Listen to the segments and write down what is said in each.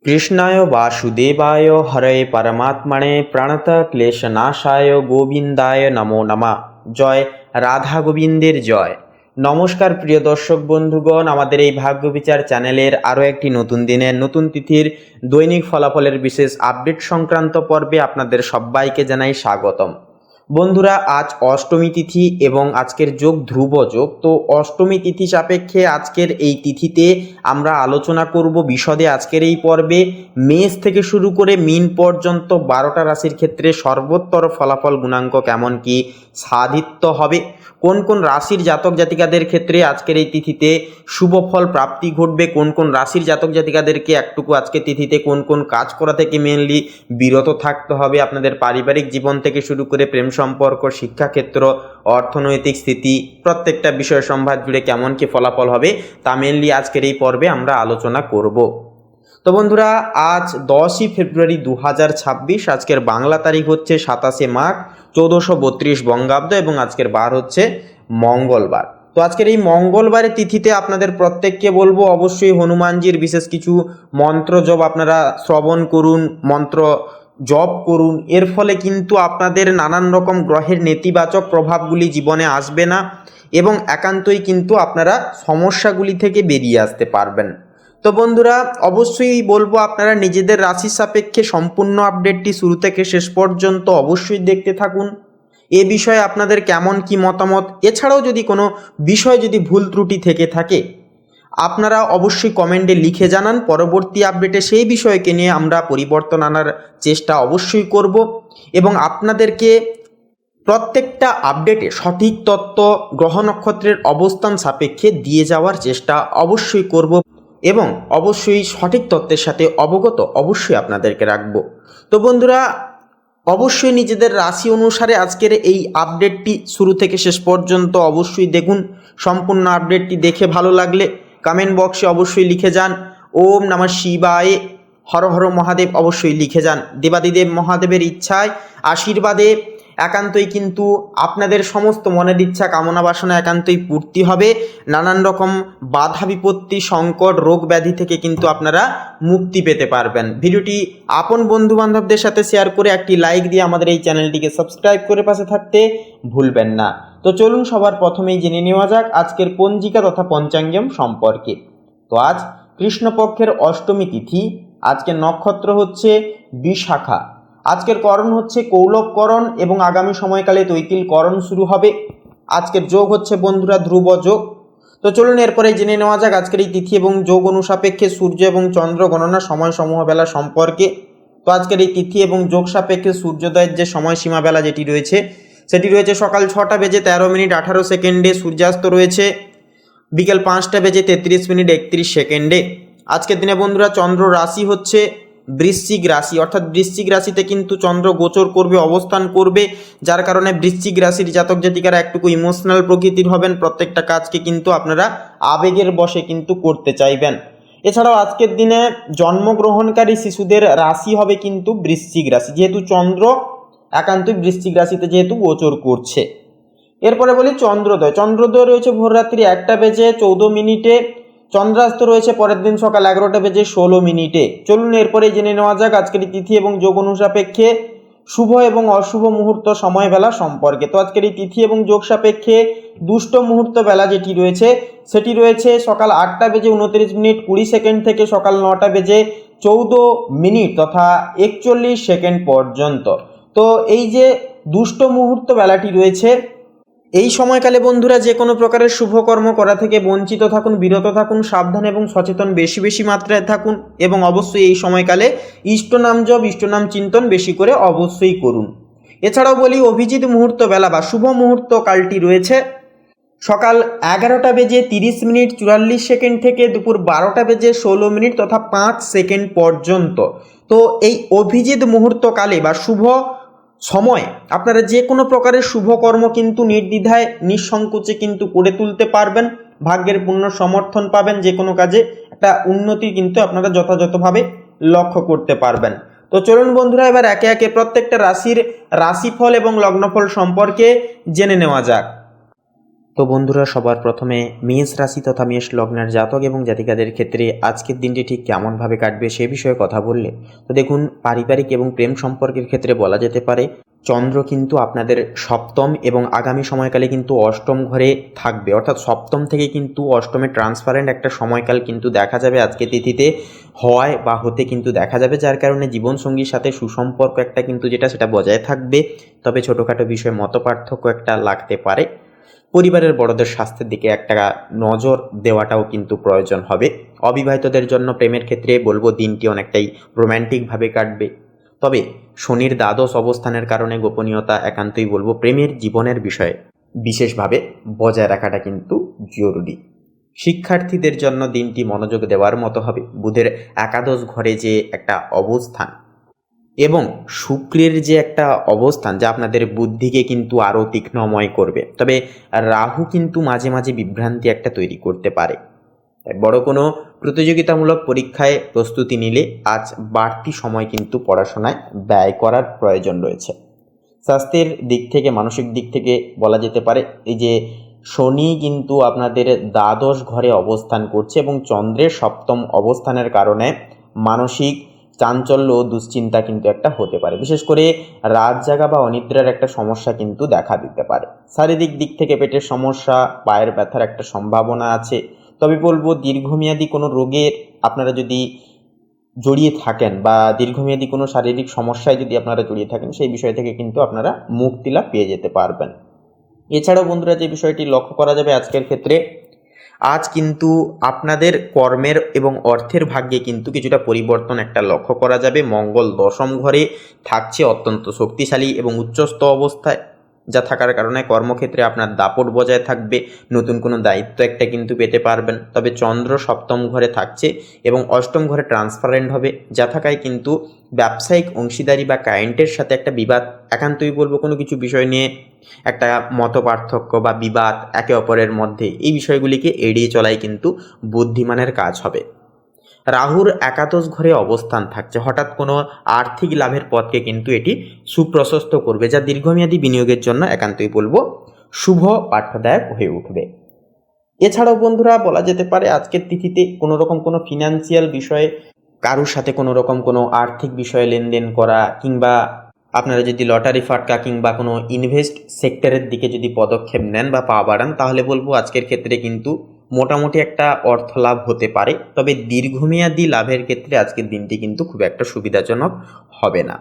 কৃষ্ণায় বাসুদেবায় হরে পরমাত্মনে প্রণতক্লেশনাশায় গোবিন্দায় নমো নমঃ। জয় রাধা গোবিন্দের জয়। নমস্কার প্রিয় দর্শক বন্ধুগণ, আমাদের এই ভাগ্য বিচার চ্যানেলের আরও একটি নতুন দিনের নতুন তিথির দৈনিক ফলাফলের বিশেষ আপডেট সংক্রান্ত পর্বে আপনাদের সবাইকে জানাই স্বাগতম। বন্ধুরা, আজ অষ্টমী তিথি এবং আজকের যোগ ধ্রুব যোগ। তো অষ্টমী তিথি সাপেক্ষে আজকের এই তিথিতে আমরা আলোচনা করব বিশদে আজকের এই পর্বে মেষ থেকে শুরু করে মীন পর্যন্ত 12টা রাশির ক্ষেত্রে সর্বোত্তর ফলাফল গুণাঙ্ক কেমন কি সাধিত হবে, কোন কোন রাশির জাতক জাতিকাদের ক্ষেত্রে আজকের এই তিথিতে শুভ ফল প্রাপ্তি ঘটবে, কোন কোন রাশির জাতক জাতিকাদেরকে একটুকু আজকের তিথিতে কোন কোন কাজ করা থেকে মেনলি বিরত থাকতে হবে, আপনাদের পারিবারিক জীবন থেকে শুরু করে প্রেম সম্পর্ক, শিক্ষাক্ষেত্র, অর্থনৈতিক স্থিতি, প্রত্যেকটা বিষয় সম্ভার জুড়ে কেমন কি ফলাফল হবে তা মেনলি আজকের এই পর্বে আমরা আলোচনা করব। তো বন্ধুরা, আজ 10ই ফেব্রুয়ারি 2026, আজকের বাংলা তারিখ হচ্ছে 27শে মাঘ 1432 বঙ্গাব্দ এবং আজকের বার হচ্ছে মঙ্গলবার। তো আজকের এই মঙ্গলবারের তিথিতে আপনাদের প্রত্যেককে বলবো অবশ্যই হনুমানজির বিশেষ কিছু মন্ত্র জপ আপনারা শ্রবণ করুন, মন্ত্র জপ করুন। এর ফলে কিন্তু আপনাদের নানান রকম গ্রহের নেতিবাচক প্রভাবগুলি জীবনে আসবে না এবং একান্তই কিন্তু আপনারা সমস্যাগুলি থেকে বেরিয়ে আসতে পারবেন। তো বন্ধুরা, অবশ্যই বলবো আপনারা নিজেদের রাশি সাপেক্ষে সম্পূর্ণ আপডেটটি শুরু থেকে শেষ পর্যন্ত অবশ্যই দেখতে থাকুন। এ বিষয়ে আপনাদের কেমন কি মতামত, এছাড়াও যদি কোনো বিষয় যদি ভুল ত্রুটি থেকে থাকে আপনারা অবশ্যই কমেন্টে লিখে জানান। পরবর্তী আপডেটে সেই বিষয়কে নিয়ে আমরা পরিবর্তন আনার চেষ্টা অবশ্যই করব এবং আপনাদেরকে প্রত্যেকটা আপডেটে সঠিক তথ্য গ্রহ নক্ষত্রের অবস্থান সাপেক্ষে দিয়ে যাওয়ার চেষ্টা অবশ্যই করব এবং অবশ্যই সঠিক তথ্যের সাথে অবগত অবশ্যই আপনাদেরকে রাখবো। তো বন্ধুরা, অবশ্যই নিজেদের রাশি অনুসারে আজকের এই আপডেটটি শুরু থেকে শেষ পর্যন্ত অবশ্যই দেখুন। সম্পূর্ণ আপডেটটি দেখে ভালো লাগলে কমেন্ট বক্সে অবশ্যই লিখে যান ওম নমঃ শিবায়, হর হর মহাদেব অবশ্যই লিখে যান। দেবাদিদেব মহাদেবের ইচ্ছায় আশীর্বাদে একান্তই কিন্তু আপনাদের সমস্ত মনের ইচ্ছা কামনা বাসনা একান্তই পূর্তি হবে। নানান রকম বাধা বিপত্তি, সংকট, রোগ ব্যাধি থেকে কিন্তু আপনারা মুক্তি পেতে পারবেন। ভিডিওটি আপন বন্ধু বান্ধবদের সাথে শেয়ার করে একটি লাইক দিয়ে আমাদের এই চ্যানেলটিকে সাবস্ক্রাইব করে পাশে থাকতে ভুলবেন না। তো চলুন সবার প্রথমেই জেনে নেওয়া যাক আজকের পঞ্জিকা তথা পঞ্চাঙ্গম সম্পর্কে। তো আজ কৃষ্ণপক্ষের অষ্টমী তিথি, আজকের নক্ষত্র হচ্ছে বিশাখা, আজকের করণ হচ্ছে কৌলবকরণ এবং আগামী সময়কালে তৈতিল করণ শুরু হবে। আজকের যোগ হচ্ছে বন্ধুরা ধ্রুব যোগ। তো চলুন এরপরে জেনে নেওয়া যাক আজকের এই তিথি এবং যোগ অনুসাপেক্ষে সূর্য এবং চন্দ্র গণনা সময় সমূহ বেলা সম্পর্কে। তো আজকের এই তিথি এবং যোগ সাপেক্ষে সূর্যোদয়ের যে সময়সীমা বেলা যেটি রয়েছে সেটি রয়েছে সকাল 6টা বেজে 13 মিনিট 18 সেকেন্ডে, সূর্যাস্ত রয়েছে বিকেল 5টা বেজে 33 মিনিট 31 সেকেন্ডে। আজকের দিনে বন্ধুরা চন্দ্র রাশি হচ্ছে বৃশ্চিক রাশি, অর্থাৎ বৃশ্চিক রাশিতে কিন্তু চন্দ্র গোচর করবে, অবস্থান করবে, যার কারণে বৃশ্চিক রাশির জাতক জাতিকারা একটুকু ইমোশনাল প্রকৃতির হবেন। প্রত্যেকটা কাজকে কিন্তু আপনারা আবেগের বশে কিন্তু করতে চাইবেন। এছাড়াও আজকের দিনে জন্মগ্রহণকারী শিশুদের রাশি হবে কিন্তু বৃশ্চিক রাশি, যেহেতু চন্দ্র একান্তই বৃশ্চিক রাশিতে যেহেতু গোচর করছে। এরপরে বলি চন্দ্রোদয়। চন্দ্রোদয় রয়েছে ভোররাত্রি 1টা বেজে 14 মিনিটে, চন্দ্রাস্ত রয়েছে পরের দিন সকাল 11টা বেজে 16 মিনিটে। চলুন এরপরে জেনে নেওয়া যাক আজকের তিথি এবং যোগ অনুসাপেক্ষে শুভ এবং অশুভ মুহূর্ত সময় বেলা সম্পর্কে। তো আজকের এই তিথি এবং যোগ সাপেক্ষে দুষ্ট মুহূর্ত বেলা যেটি রয়েছে সেটি রয়েছে সকাল 8টা বেজে 29 মিনিট 20 সেকেন্ড থেকে সকাল 9টা বেজে 14 মিনিট তথা 41 সেকেন্ড পর্যন্ত। তো এই যে দুষ্ট মুহূর্ত বেলাটি রয়েছে এই সময়কালে বন্ধুরা যে কোনো প্রকারের শুভকর্ম করা থেকে বঞ্চিত থাকুন, বিরত থাকুন, সাবধান এবং সচেতন বেশি বেশি মাত্রায় থাকুন এবং অবশ্যই এই সময়কালে ইষ্টনাম জপ, ইষ্টনাম চিন্তন বেশি করে অবশ্যই করুন। এছাড়াও বলি অভিজিৎ মুহূর্ত বেলা বা শুভ মুহূর্ত কালটি রয়েছে সকাল 11টা বেজে 30 মিনিট 44 সেকেন্ড থেকে দুপুর 12টা বেজে 16 মিনিট তথা 5 সেকেন্ড পর্যন্ত। তো এই অভিজিৎ মুহূর্তকালে বা শুভ সময় আপনারা যে কোনো প্রকারের শুভকর্ম কিন্তু নির্দ্বিধায় নিঃসংকোচে কিন্তু করে তুলতে পারবেন। ভাগ্যের পূর্ণ সমর্থন পাবেন, যে কোনো কাজে একটা উন্নতি কিন্তু আপনারা যথাযথভাবে লক্ষ্য করতে পারবেন। তো চলুন বন্ধুরা এবার একে একে প্রত্যেকটা রাশির রাশিফল এবং লগ্নফল সম্পর্কে জেনে নেওয়া যাক। তো বন্ধুরা, সবার প্রথমে মেষ রাশি তথা মেষ লগ্নের জাতক এবং জাতিকাদের ক্ষেত্রে আজকের দিনটি ঠিক কেমনভাবে কাটবে সে বিষয়ে কথা বললে তো দেখুন, পারিবারিক এবং প্রেম সম্পর্কের ক্ষেত্রে বলা যেতে পারে চন্দ্র কিন্তু আপনাদের সপ্তম এবং আগামী সময়কালে কিন্তু অষ্টম ঘরে থাকবে, অর্থাৎ সপ্তম থেকে কিন্তু অষ্টমে ট্রান্সফারেন্ট একটা সময়কাল কিন্তু দেখা যাবে আজকে তিথিতে হওয়ায় বা হতে কিন্তু দেখা যাবে, যার কারণে জীবনসঙ্গীর সাথে সুসম্পর্ক একটা কিন্তু সেটা বজায় থাকবে। তবে ছোটোখাটো বিষয়ে মতপার্থক্য একটা লাগতে পারে। পরিবারের বড়দের স্বাস্থ্যের দিকে একটা নজর দেওয়াটাও কিন্তু প্রয়োজন হবে। অবিবাহিতদের জন্য প্রেমের ক্ষেত্রে বলবো দিনটি অনেকটাই রোম্যান্টিকভাবে কাটবে। তবে শনির দ্বাদশ অবস্থানের কারণে গোপনীয়তা একান্তই বলবো প্রেমের জীবনের বিষয়ে বিশেষভাবে বজায় রাখাটা কিন্তু জরুরি। শিক্ষার্থীদের জন্য দিনটি মনোযোগ দেওয়ার মতো হবে। বুধের একাদশ ঘরে যে একটা অবস্থান এবং শুক্রের যে একটা অবস্থান যা আপনাদের বুদ্ধিকে কিন্তু আরও তীক্ষ্ণময় করবে। তবে রাহু কিন্তু মাঝে মাঝে বিভ্রান্তি একটা তৈরি করতে পারে। তাই বড় কোনো প্রতিযোগিতামূলক পরীক্ষায় প্রস্তুতি নিলে আজ বাড়তি সময় কিন্তু পড়াশোনায় ব্যয় করার প্রয়োজন রয়েছে। স্বাস্থ্যের দিক থেকে, মানসিক দিক থেকে বলা যেতে পারে এই যে শনি কিন্তু আপনাদের দ্বাদশ ঘরে অবস্থান করছে এবং চন্দ্রের সপ্তম অবস্থানের কারণে মানসিক চাঞ্চল্য ও দুশ্চিন্তা কিন্তু একটা হতে পারে। বিশেষ করে রাত জাগা বা অনিদ্রার একটা সমস্যা কিন্তু দেখা দিতে পারে। শারীরিক দিক থেকে পেটের সমস্যা, পায়ের ব্যথার একটা সম্ভাবনা আছে। তবে বলবো দীর্ঘমেয়াদী কোনো রোগের আপনারা যদি জড়িয়ে থাকেন বা দীর্ঘমেয়াদী কোনো শারীরিক সমস্যায় যদি আপনারা জড়িয়ে থাকেন, সেই বিষয় থেকে কিন্তু আপনারা মুক্তি লাভ পেয়ে যেতে পারবেন। এছাড়াও বন্ধুরা, যে বিষয়টি লক্ষ্য করা যাবে আজকের ক্ষেত্রে, আজ কিন্তু আপনাদের কর্মের এবং অর্থের ভাগ্যে কিন্তু কিছুটা পরিবর্তন একটা লক্ষ্য করা যাবে। মঙ্গল দশম ঘরে থাকছে অত্যন্ত শক্তিশালী এবং উচ্চস্থ অবস্থায়, যা থাকার কারণে কর্মক্ষেত্রে আপনার দাপট বজায় থাকবে। নতুন কোনো দায়িত্ব একটা কিন্তু পেতে পারবেন। তবে চন্দ্র সপ্তম ঘরে থাকছে এবং অষ্টম ঘরে ট্রান্সফারেন্ট হবে, যা থাকায় কিন্তু ব্যবসায়িক অংশীদারি বা ক্লায়েন্টের সাথে একটা বিবাদ, একান্তই বলবো কোনো কিছু বিষয় নিয়ে একটা মতপার্থক্য বা বিবাদ একে অপরের মধ্যে, এই বিষয়গুলিকে এড়িয়ে চলাই কিন্তু বুদ্ধিমানের কাজ হবে। রাহুর একাদশ ঘরে অবস্থান থাকছে, হঠাৎ কোনো আর্থিক লাভের পথকে কিন্তু এটি সুপ্রশস্ত করবে, যা দীর্ঘমেয়াদী বিনিয়োগের জন্য একান্তই বলবো শুভ পাঠ্যদায়ক হয়ে উঠবে। এছাড়াও বন্ধুরা, বলা যেতে পারে আজকের তিথিতে কোনো রকম কোনো ফিনান্সিয়াল বিষয়ে কারোর সাথে কোনো রকম কোনো আর্থিক বিষয়ে লেনদেন করা, কিংবা আপনারা যদি লটারি ফাটকা কিংবা কোনো ইনভেস্ট সেক্টরের দিকে যদি পদক্ষেপ নেন বা পা বাড়ান, তাহলে বলবো আজকের ক্ষেত্রে কিন্তু মোটামুটি একটা অর্থ লাভ হতে পারে। তবে দীর্ঘমেয়াদী লাভের ক্ষেত্রে আজকের দিনটি কিন্তু খুব একটা সুবিধাজনক হবে না।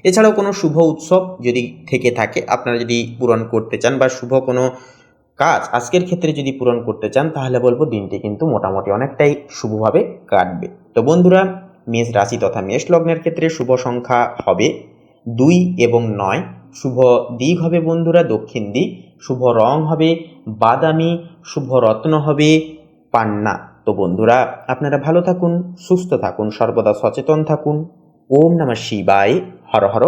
এছাড়াও কোনো শুভ উৎসব যদি থেকে থাকে, আপনারা যদি পূরণ করতে চান বা শুভ কোনো কাজ আজকের ক্ষেত্রে যদি পূরণ করতে চান, তাহলে বলবো দিনটি কিন্তু মোটামুটি অনেকটাই শুভভাবে কাটবে। তো বন্ধুরা, মেষ রাশি তথা মেষ লগ্নের ক্ষেত্রে শুভ সংখ্যা হবে 2 এবং 9। শুভ দিক হবে বন্ধুরা দক্ষিণ দিক। শুভ রং হবে বাদামি। শুভ রত্ন হবে পান্না। তো বন্ধুরা, আপনারা ভালো থাকুন, সুস্থ থাকুন, সর্বদা সচেতন থাকুন। ওম নমঃ শিবায়। হর হর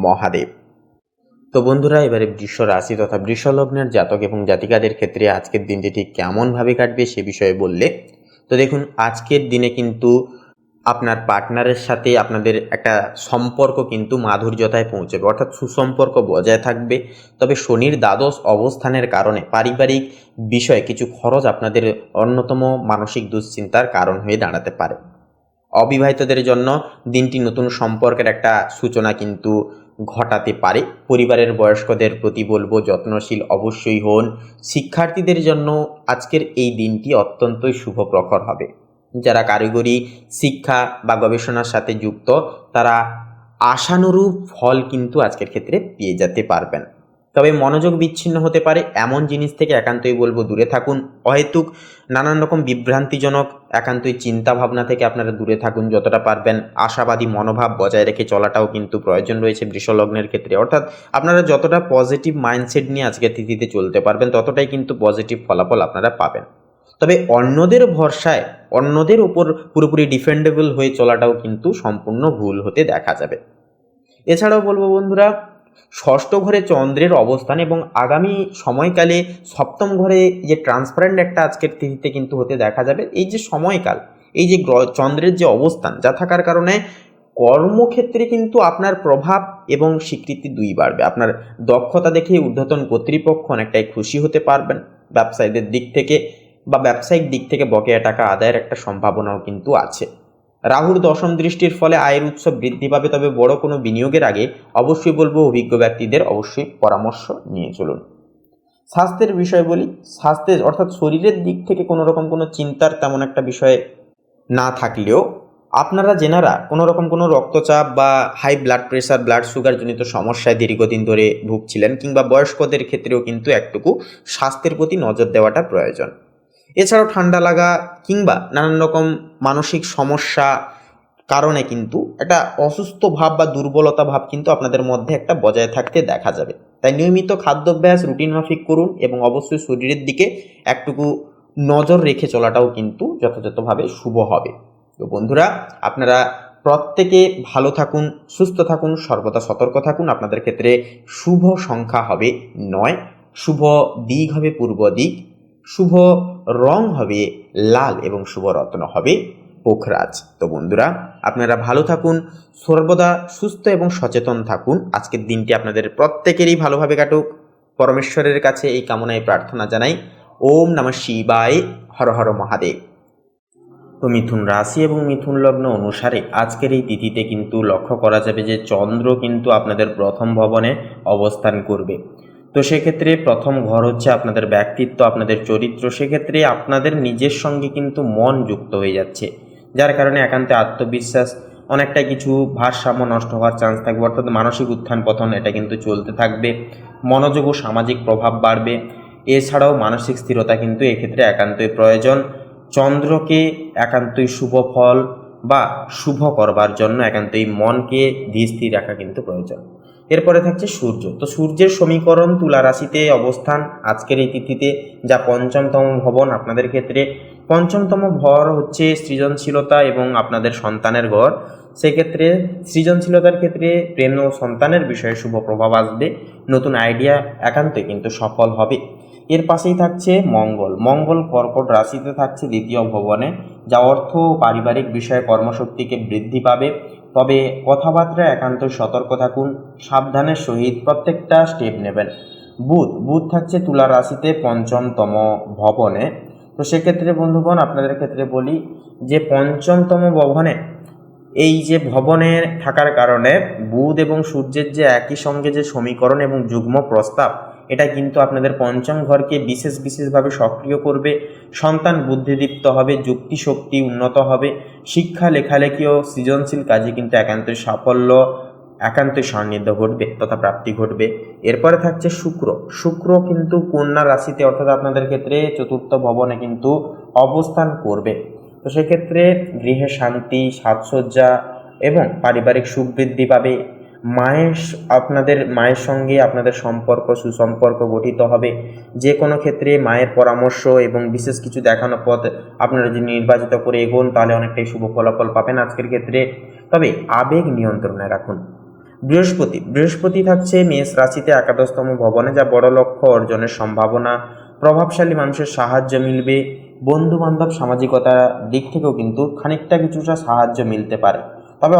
মহাদেব। তো বন্ধুরা, এবারে বৃষ রাশি তথা বৃষ লগ্নের জাতক এবং জাতিকাদের ক্ষেত্রে আজকের দিনটি ঠিক কেমনভাবে কাটবে সে বিষয়ে বললে তো দেখুন, আজকের দিনে কিন্তু আপনার পার্টনারের সাথে আপনাদের একটা সম্পর্ক কিন্তু মাধুর্যতায় পৌঁছবে, অর্থাৎ সুসম্পর্ক বজায় থাকবে। তবে শনির দ্বাদশ অবস্থানের কারণে পারিবারিক বিষয়ে কিছু খরচ আপনাদের অন্যতম মানসিক দুশ্চিন্তার কারণ হয়ে দাঁড়াতে পারে। অবিবাহিতদের জন্য দিনটি নতুন সম্পর্কের একটা সূচনা কিন্তু ঘটাতে পারে। পরিবারের বয়স্কদের প্রতি বলবো যত্নশীল অবশ্যই হন। শিক্ষার্থীদের জন্য আজকের এই দিনটি অত্যন্তই শুভ প্রখর হবে। যারা কারিগরি শিক্ষা বা গবেষণার সাথে যুক্ত, তারা আশানুরূপ ফল কিন্তু আজকের ক্ষেত্রে পেয়ে যেতে পারবেন। তবে মনোযোগ বিচ্ছিন্ন হতে পারে, এমন জিনিস থেকে একান্তই বলবো দূরে থাকুন। অহেতুক নানান রকম বিভ্রান্তিজনক একান্তই চিন্তা ভাবনা থেকে আপনারা দূরে থাকুন যতটা পারবেন। আশাবাদী মনোভাব বজায় রেখে চলাটাও কিন্তু প্রয়োজন রয়েছে বৃষলগ্নের ক্ষেত্রে, অর্থাৎ আপনারা যতটা পজিটিভ মাইন্ডসেট নিয়ে আজকের তিথিতে চলতে পারবেন, ততটাই কিন্তু পজিটিভ ফলাফল আপনারা পাবেন। তবে অন্যদের ভরসায়, অন্যদের উপর পুরোপুরি ডিফেন্ডেবল হয়ে চলাটাও কিন্তু সম্পূর্ণ ভুল হতে দেখা যাবে। এছাড়াও বলবো বন্ধুরা, ষষ্ঠ ঘরে চন্দ্রের অবস্থান এবং আগামী সময়কালে সপ্তম ঘরে যে ট্রান্সপারেন্ট একটা আজকের তিথিতে কিন্তু হতে দেখা যাবে। এই যে সময়কাল, এই যে চন্দ্রের যে অবস্থান, যা থাকার কারণে কর্মক্ষেত্রে কিন্তু আপনার প্রভাব এবং স্বীকৃতি দুই বাড়বে। আপনার দক্ষতা দেখে ঊর্ধ্বতন কর্তৃপক্ষ অনেকটাই খুশি হতে পারবেন। ব্যবসায়ীদের দিক থেকে বা ব্যবসায়িক দিক থেকে বকেয়া টাকা আদায়ের একটা সম্ভাবনাও কিন্তু আছে। রাহুর দশম দৃষ্টির ফলে আয়ের উৎস বৃদ্ধি পাবে, তবে বড় কোনো বিনিয়োগের আগে অবশ্যই বলবো অভিজ্ঞ ব্যক্তিদের অবশ্যই পরামর্শ নিয়ে চলুন। স্বাস্থ্যের বিষয় বলি, স্বাস্থ্যের অর্থাৎ শরীরের দিক থেকে কোনো রকম কোনো চিন্তার তেমন একটা বিষয় না থাকলেও আপনারা যেনারা কোনো রকম কোনো রক্তচাপ বা high blood pressure, blood sugar জনিত সমস্যায় দীর্ঘদিন ধরে ভুগছিলেন, কিংবা বয়স্কদের ক্ষেত্রেও কিন্তু একটুকু স্বাস্থ্যের প্রতি নজর দেওয়াটা প্রয়োজন। এছাড়াও ঠান্ডা লাগা কিংবা নানান রকম মানসিক সমস্যা কারণে কিন্তু একটা অসুস্থ ভাব বা দুর্বলতা ভাব কিন্তু আপনাদের মধ্যে একটা বজায় থাকতে দেখা যাবে। তাই নিয়মিত খাদ্যাভ্যাস রুটিন মাফিক করুন এবং অবশ্যই শরীরের দিকে একটুকু নজর রেখে চলাটাও কিন্তু যথাযথভাবে শুভ হবে। তো বন্ধুরা, আপনারা প্রত্যেকে ভালো থাকুন, সুস্থ থাকুন, সর্বদা সতর্ক থাকুন। আপনাদের ক্ষেত্রে শুভ সংখ্যা হবে 9, শুভ দিক হবে পূর্ব দিক, শুভ রং হবে লাল এবং শুভ রত্ন হবে পোখরাজ। তো বন্ধুরা, আপনারা ভালো থাকুন, সর্বদা সুস্থ এবং সচেতন থাকুন। আজকের দিনটি আপনাদের প্রত্যেকেরই ভালোভাবে কাটুক, পরমেশ্বরের কাছে এই কামনায় প্রার্থনা জানাই। ওম নমঃ শিবায়, হর হর মহাদেব। তো মিথুন রাশি এবং মিথুন লগ্ন অনুসারে আজকের এই তিথিতে কিন্তু লক্ষ্য করা যাবে যে চন্দ্র কিন্তু আপনাদের প্রথম ভবনে অবস্থান করবে। তো সেক্ষেত্রে প্রথম ঘর হচ্ছে আপনাদের ব্যক্তিত্ব, আপনাদের চরিত্র। সেক্ষেত্রে আপনাদের নিজের সঙ্গে কিন্তু মন যুক্ত হয়ে যাচ্ছে, যার কারণে একান্তে আত্মবিশ্বাস, অনেকটা কিছু ভারসাম্য নষ্ট হওয়ার চান্স থাকবে, অর্থাৎ মানসিক উত্থান পতন এটা কিন্তু চলতে থাকবে। মনোযোগ ও সামাজিক প্রভাব বাড়বে। এছাড়াও মানসিক স্থিরতা কিন্তু এক্ষেত্রে একান্তই প্রয়োজন। চন্দ্রকে একান্তই শুভ ফল বা শুভ করবার জন্য একান্তই মনকে ধীর স্থির রাখা কিন্তু প্রয়োজন। এরপরে থাকছে সূর্য। তো সূর্যের সমীকরণ তুলা রাশিতে অবস্থান আজকের এই তিথিতে, যা পঞ্চমতম ভবন আপনাদের ক্ষেত্রে। পঞ্চমতম ঘর হচ্ছে সৃজনশীলতা এবং আপনাদের সন্তানের ঘর। সেক্ষেত্রে সৃজনশীলতার ক্ষেত্রে প্রেম ও সন্তানের বিষয়ে শুভ প্রভাব আসবে, নতুন আইডিয়া একান্তই কিন্তু সফল হবে। এর পাশেই থাকছে মঙ্গল। মঙ্গল কর্কট রাশিতে থাকছে দ্বিতীয় ভবনে, যা অর্থ ও পারিবারিক বিষয়ে কর্মশক্তিকে বৃদ্ধি পাবে। তবে কথাবার্তা একান্তই সতর্ক থাকুন, সাবধানের সহিত প্রত্যেকটা স্টেপ নেবেন। বুধ থাকছে তুলা রাশিতে পঞ্চমতম ভবনে। তো সেক্ষেত্রে বন্ধুগণ, আপনাদের ক্ষেত্রে বলি যে পঞ্চমতম ভবনে এই যে ভবনে থাকার কারণে বুধ এবং সূর্যের যে একই সঙ্গে যে সমীকরণ এবং যুগ্ম প্রস্তাব, এটা কিন্তু আপনাদের পঞ্চম ঘরকে বিশেষভাবে সক্রিয় করবে। সন্তান বুদ্ধিদীপ্ত হবে, যুক্তি শক্তি উন্নত হবে, শিক্ষা লেখালেখি ও সৃজনশীল কাজে কিন্তু একান্তই সাফল্য, একান্তই সান্নিধ্য ঘটবে তথা প্রাপ্তি ঘটবে। এরপরে থাকছে শুক্র কিন্তু কন্যা রাশিতে, অর্থাৎ আপনাদের ক্ষেত্রে চতুর্থ ভবনে কিন্তু অবস্থান করবে। তো সেক্ষেত্রে গৃহে শান্তি, সাজসজ্জা এবং পারিবারিক সুখ বৃদ্ধি পাবে। আপনাদের মায়ের সঙ্গে আপনাদের সুসম্পর্ক গঠিত হবে। যে কোনো ক্ষেত্রে মায়ের পরামর্শ এবং বিশেষ কিছু দেখানো পথ আপনারা যদি নির্বাচিত করে এগোন, তাহলে অনেকটাই শুভ ফলাফল পাবেন আজকের ক্ষেত্রে। তবে আবেগ নিয়ন্ত্রণে রাখুন। বৃহস্পতি থাকছে মেষ রাশিতে একাদশতম ভবনে, যা বড় লক্ষ্য অর্জনের সম্ভাবনা। প্রভাবশালী মানুষের সাহায্য মিলবে। বন্ধু বান্ধব সামাজিকতার দিক থেকেও কিন্তু খানিকটা কিছুটা সাহায্য মিলতে পারে। তবে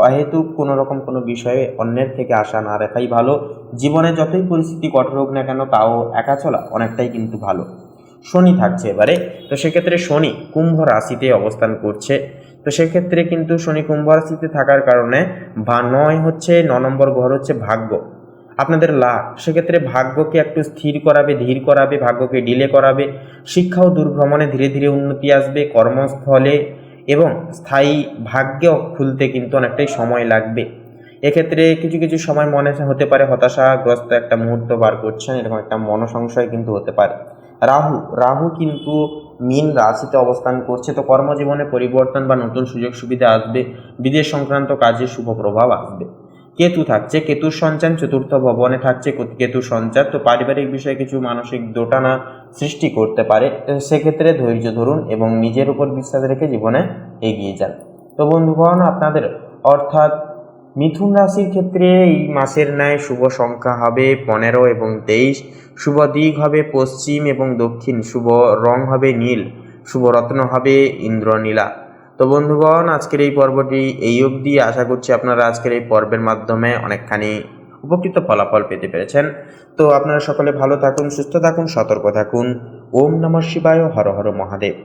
অহেতুক কোনো রকম কোনো বিষয়ে অন্যের থেকে আশা না রাখাই ভালো। জীবনে যতই পরিস্থিতি কঠোর হোক না কেন, তাও একা চলা অনেকটাই কিন্তু ভালো। শনি থাকছে এবারে। তো সেক্ষেত্রে শনি কুম্ভ রাশিতে অবস্থান করছে। তো সেক্ষেত্রে কিন্তু শনি কুম্ভ রাশিতে থাকার কারণে 9 নম্বর ঘর হচ্ছে ভাগ্য, আপনাদের লাভ। সেক্ষেত্রে ভাগ্যকে একটু স্থির করাবে, ধীর করাবে, ভাগ্যকে ডিলে করাবে। শিক্ষা ও দূরভ্রমণে ধীরে ধীরে উন্নতি আসবে কর্মস্থলে, এবং স্থায়ী ভাগ্য খুলতে কিন্তু অনেকটাই সময় লাগবে। এক্ষেত্রে কিছু সময় মনে হতে পারে হতাশাগ্রস্ত একটা মুহূর্ত বার করছেন, এরকম একটা মনসংশয় কিন্তু হতে পারে। রাহু কিন্তু মীন রাশিতে অবস্থান করছে। তো কর্মজীবনে পরিবর্তন বা নতুন সুযোগ সুবিধা আসবে, বিদেশ সংক্রান্ত কাজে শুভ প্রভাব আসবে। কেতু থাকছে, কেতুর সঞ্চার চতুর্থ ভবনে থাকছে কেতুর সঞ্চার। তো পারিবারিক বিষয়ে কিছু মানসিক দোটানা সৃষ্টি করতে পারে। সেক্ষেত্রে ধৈর্য ধরুন এবং নিজের উপর বিশ্বাস রেখে জীবনে এগিয়ে যান। তো বন্ধুগণ, আপনাদের অর্থাৎ মিথুন রাশির ক্ষেত্রে এই মাসের ন্যায় শুভ সংখ্যা হবে 15 এবং 23, শুভ দিক হবে পশ্চিম এবং দক্ষিণ, শুভ রং হবে নীল, শুভ রত্ন হবে ইন্দ্রনীলা। তো বন্ধুগণ, আজকের এই পর্বটি এই অবধি। আশা করছি আপনারা আজকের এই পর্বের মাধ্যমে অনেকখানি উপকৃত ফলাফল পেতে পেরেছেন। তো আপনারা সকলে ভালো থাকুন, সুস্থ থাকুন, সতর্ক থাকুন। ওম নমঃ শিবায়, হর হর মহাদেব।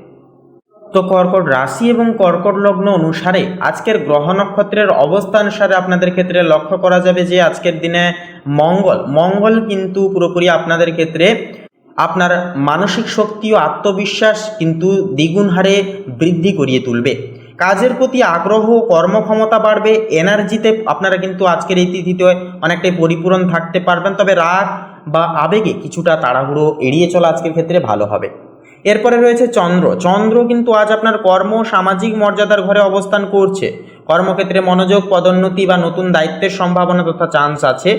তো কর্কট রাশি এবং কর্কট লগ্ন অনুসারে আজকের গ্রহ নক্ষত্রের অবস্থানুসারে আপনাদের ক্ষেত্রে লক্ষ্য করা যাবে যে আজকের দিনে মঙ্গল কিন্তু পুরোপুরি আপনাদের ক্ষেত্রে আপনার মানসিক শক্তি ও আত্মবিশ্বাস কিন্তু দ্বিগুণ হারে বৃদ্ধি করিয়ে তুলবে। কাজের প্রতি আগ্রহ, কর্মক্ষমতা বাড়বে, এনার্জিতে আপনারা কিন্তু আজকের এই তিথিতে অনেকটাই পরিপূরণ থাকতে পারবেন। তবে রাগ বা আবেগে কিছুটা তাড়াহুড়ো এড়িয়ে চলা আজকের ক্ষেত্রে ভালো হবে। এরপরে রয়েছে চন্দ্র কিন্তু আজ আপনার সামাজিক মর্যাদার ঘরে অবস্থান করছে। কর্মক্ষেত্রে মনোযোগ, পদোন্নতি বা নতুন দায়িত্বের সম্ভাবনা তথা চান্স আছে।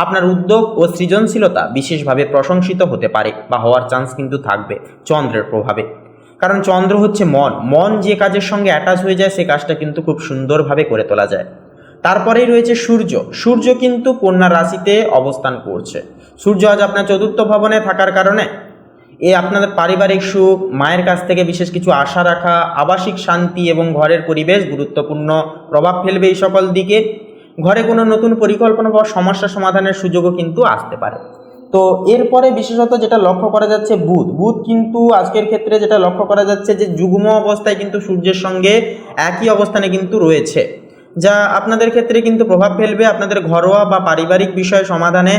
আপনার উদ্যোগ ও সৃজনশীলতা বিশেষভাবে প্রশংসিত হতে পারে বা হওয়ার চান্স কিন্তু থাকবে চন্দ্রের প্রভাবে। কারণ চন্দ্র হচ্ছে মন যে কাজের সঙ্গে অ্যাটাচ হয়ে যায় সে কাজটা কিন্তু খুব সুন্দরভাবে করে তোলা যায়। তারপরেই রয়েছে সূর্য কিন্তু কন্যা রাশিতে অবস্থান করছে। সূর্য আজ আপনার চতুর্থ ভবনে থাকার কারণে আপনাদের পারিবারিক সুখ, মায়ের কাছ থেকে বিশেষ কিছু আশা রাখা, আবাসিক শান্তি এবং ঘরের পরিবেশ গুরুত্বপূর্ণ প্রভাব ফেলবে এই সকল দিকে। ঘরে কোনো নতুন পরিকল্পনা বা সমস্যা সমাধানের সুযোগও কিন্তু আসতে পারে। তো এরপরে বিশেষত যেটা লক্ষ্য করা যাচ্ছে বুধ কিন্তু আজকের ক্ষেত্রে যেটা লক্ষ্য করা যাচ্ছে যে যুগ্ম অবস্থায় কিন্তু সূর্যের সঙ্গে একই অবস্থানে কিন্তু রয়েছে, যা আপনাদের ক্ষেত্রে কিন্তু প্রভাব ফেলবে আপনাদের ঘরোয়া বা পারিবারিক বিষয় সমাধানে।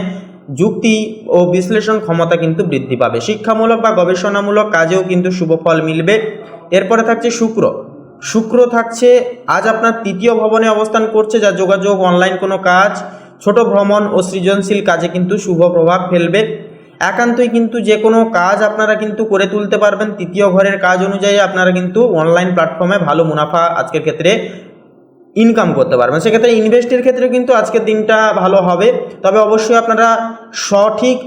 যুক্তি ও বিশ্লেষণ ক্ষমতা কিন্তু বৃদ্ধি পাবে। শিক্ষামূলক বা গবেষণামূলক কাজেও কিন্তু শুভ ফল মিলবে। এরপরে থাকছে শুক্র থাকছে আজ আপনার তৃতীয় ভবনে অবস্থান করছে, যা যোগাযোগ, অনলাইন কোনো কাজ, ছোট ভ্রমণ ও সৃজনশীল কাজে কিন্তু শুভ প্রভাব ফেলবে। একান্তই কিন্তু যে কোনো কাজ আপনারা কিন্তু করে তুলতে পারবেন। তৃতীয় ঘরের কাজ অনুযায়ী আপনারা কিন্তু অনলাইন প্ল্যাটফর্মে ভালো মুনাফা আজকের ক্ষেত্রে ইনকাম করতে পারবেন। সেক্ষেত্রে ইনভেস্টের ক্ষেত্রে কিন্তু আজকের দিনটা ভালো হবে। তবে অবশ্যই আপনারা সঠিক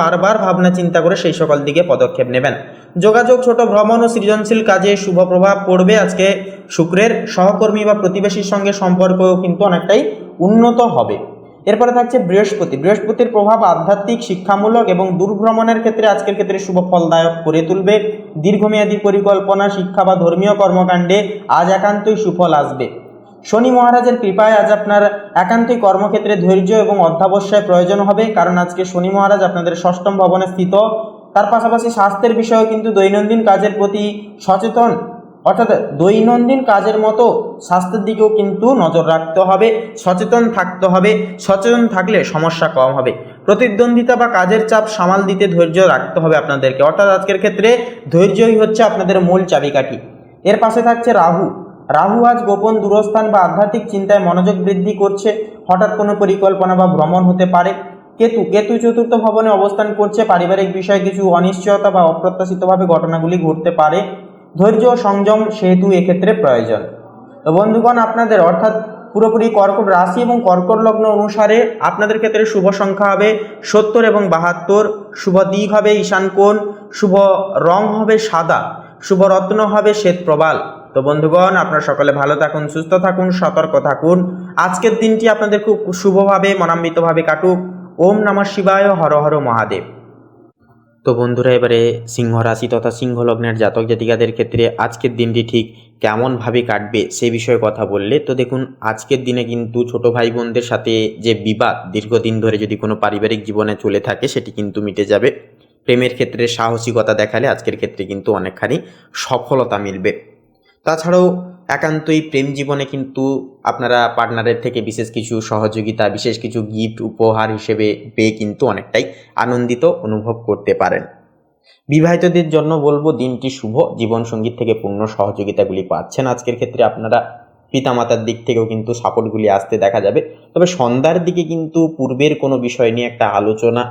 বারবার ভাবনা চিন্তা করে সেই সকল দিকে পদক্ষেপ নেবেন। যোগাযোগ, ছোট ভ্রমণ ও সৃজনশীল কাজে শুভ প্রভাব পড়বে। আজকে শুক্রের সহকর্মী বা প্রতিবেশীর সঙ্গে সম্পর্কও কিন্তু অনেকটাই উন্নত হবে। এরপরে থাকছে বৃহস্পতির প্রভাব আধ্যাত্মিক, শিক্ষামূলক এবং দূরভ্রমণের ক্ষেত্রে আজকের ক্ষেত্রে শুভ ফলদায়ক করে তুলবে। দীর্ঘমেয়াদী পরিকল্পনা, শিক্ষা বা ধর্মীয় কর্মকাণ্ডে আজ একান্তই সুফল আসবে। শনি মহারাজের কৃপায় আজ আপনার একান্তই কর্মক্ষেত্রে ধৈর্য এবং অধ্যাবসায় প্রয়োজন হবে, কারণ আজকে শনি মহারাজ আপনাদের ষষ্ঠম ভবনে স্থিত। তার পাশাপাশি স্বাস্থ্যের বিষয়েও কিন্তু দৈনন্দিন কাজের প্রতি সচেতন, অর্থাৎ দৈনন্দিন কাজের মতো স্বাস্থ্যের দিকেও কিন্তু নজর রাখতে হবে, সচেতন থাকতে হবে। সচেতন থাকলে সমস্যা কম হবে। প্রতিদ্বন্দ্বিতা বা কাজের চাপ সামাল দিতে ধৈর্য রাখতে হবে আপনাদেরকে, অর্থাৎ আজকের ক্ষেত্রে ধৈর্যই হচ্ছে আপনাদের মূল চাবিকাঠি। এর পাশে থাকছে রাহু আজ গোপন দূরস্থান বা আধ্যাত্মিক চিন্তায় মনোযোগ বৃদ্ধি করছে। হঠাৎ কোনো পরিকল্পনা বা ভ্রমণ হতে পারে। কেতু চতুর্থ ভবনে অবস্থান করছে। পারিবারিক বিষয়ে কিছু অনিশ্চয়তা বা অপ্রত্যাশিতভাবে ঘটনাগুলি ঘটতে পারে। ধৈর্য ও সংযম সেহেতু এক্ষেত্রে প্রয়োজন। তো বন্ধুগণ, আপনাদের অর্থাৎ পুরোপুরি কর্কট রাশি এবং কর্কট লগ্ন অনুসারে আপনাদের ক্ষেত্রে শুভ সংখ্যা হবে 70 এবং 72, শুভ দিক হবে ঈশান কোণ, শুভ রং হবে সাদা, শুভ রত্ন হবে শ্বেত প্রবাল। তো বন্ধুগণ, আপনারা সকলে ভালো থাকুন, সুস্থ থাকুন, সতর্ক থাকুন। আজকের দিনটি আপনাদের খুব শুভভাবে মনান্বিতভাবে কাটুক। ওম নমঃ শিবায়, হর হর মহাদেব। তো বন্ধুরা, এবারে সিংহ রাশি তথা সিংহ লগ্নের জাতক জাতিকাদের ক্ষেত্রে আজকের দিনটি ঠিক কেমনভাবে কাটবে সেই বিষয়ে কথা বললে, তো দেখুন, আজকের দিনে কিন্তু ছোট ভাই বোনদের সাথে যে বিবাদ দীর্ঘদিন ধরে যদি কোনো পারিবারিক জীবনে চলে থাকে সেটি কিন্তু মিটে যাবে। প্রেমের ক্ষেত্রে সাহসিকতা দেখালে আজকের ক্ষেত্রে কিন্তু অনেকখানি সফলতা মিলবে। তাছাড়াও একান্তই প্রেম জীবনে কিন্তু আপনারা পার্টনারের থেকে বিশেষ কিছু সহযোগিতা, বিশেষ কিছু গিফট উপহার হিসেবে পেয়ে কিন্তু অনেকটাই আনন্দিত অনুভব করতে পারেন। বিবাহিতদের জন্য বলবো দিনটি শুভ। জীবনসঙ্গীর থেকে পূর্ণ সহযোগিতাগুলি পাচ্ছেন আজকের ক্ষেত্রে আপনারা। পিতামাতার দিক থেকেও কিন্তু সাপোর্টগুলি আসতে দেখা যাবে। তবে সন্ধ্যার দিকে কিন্তু পূর্বের কোনো বিষয় নিয়ে একটা আলোচনা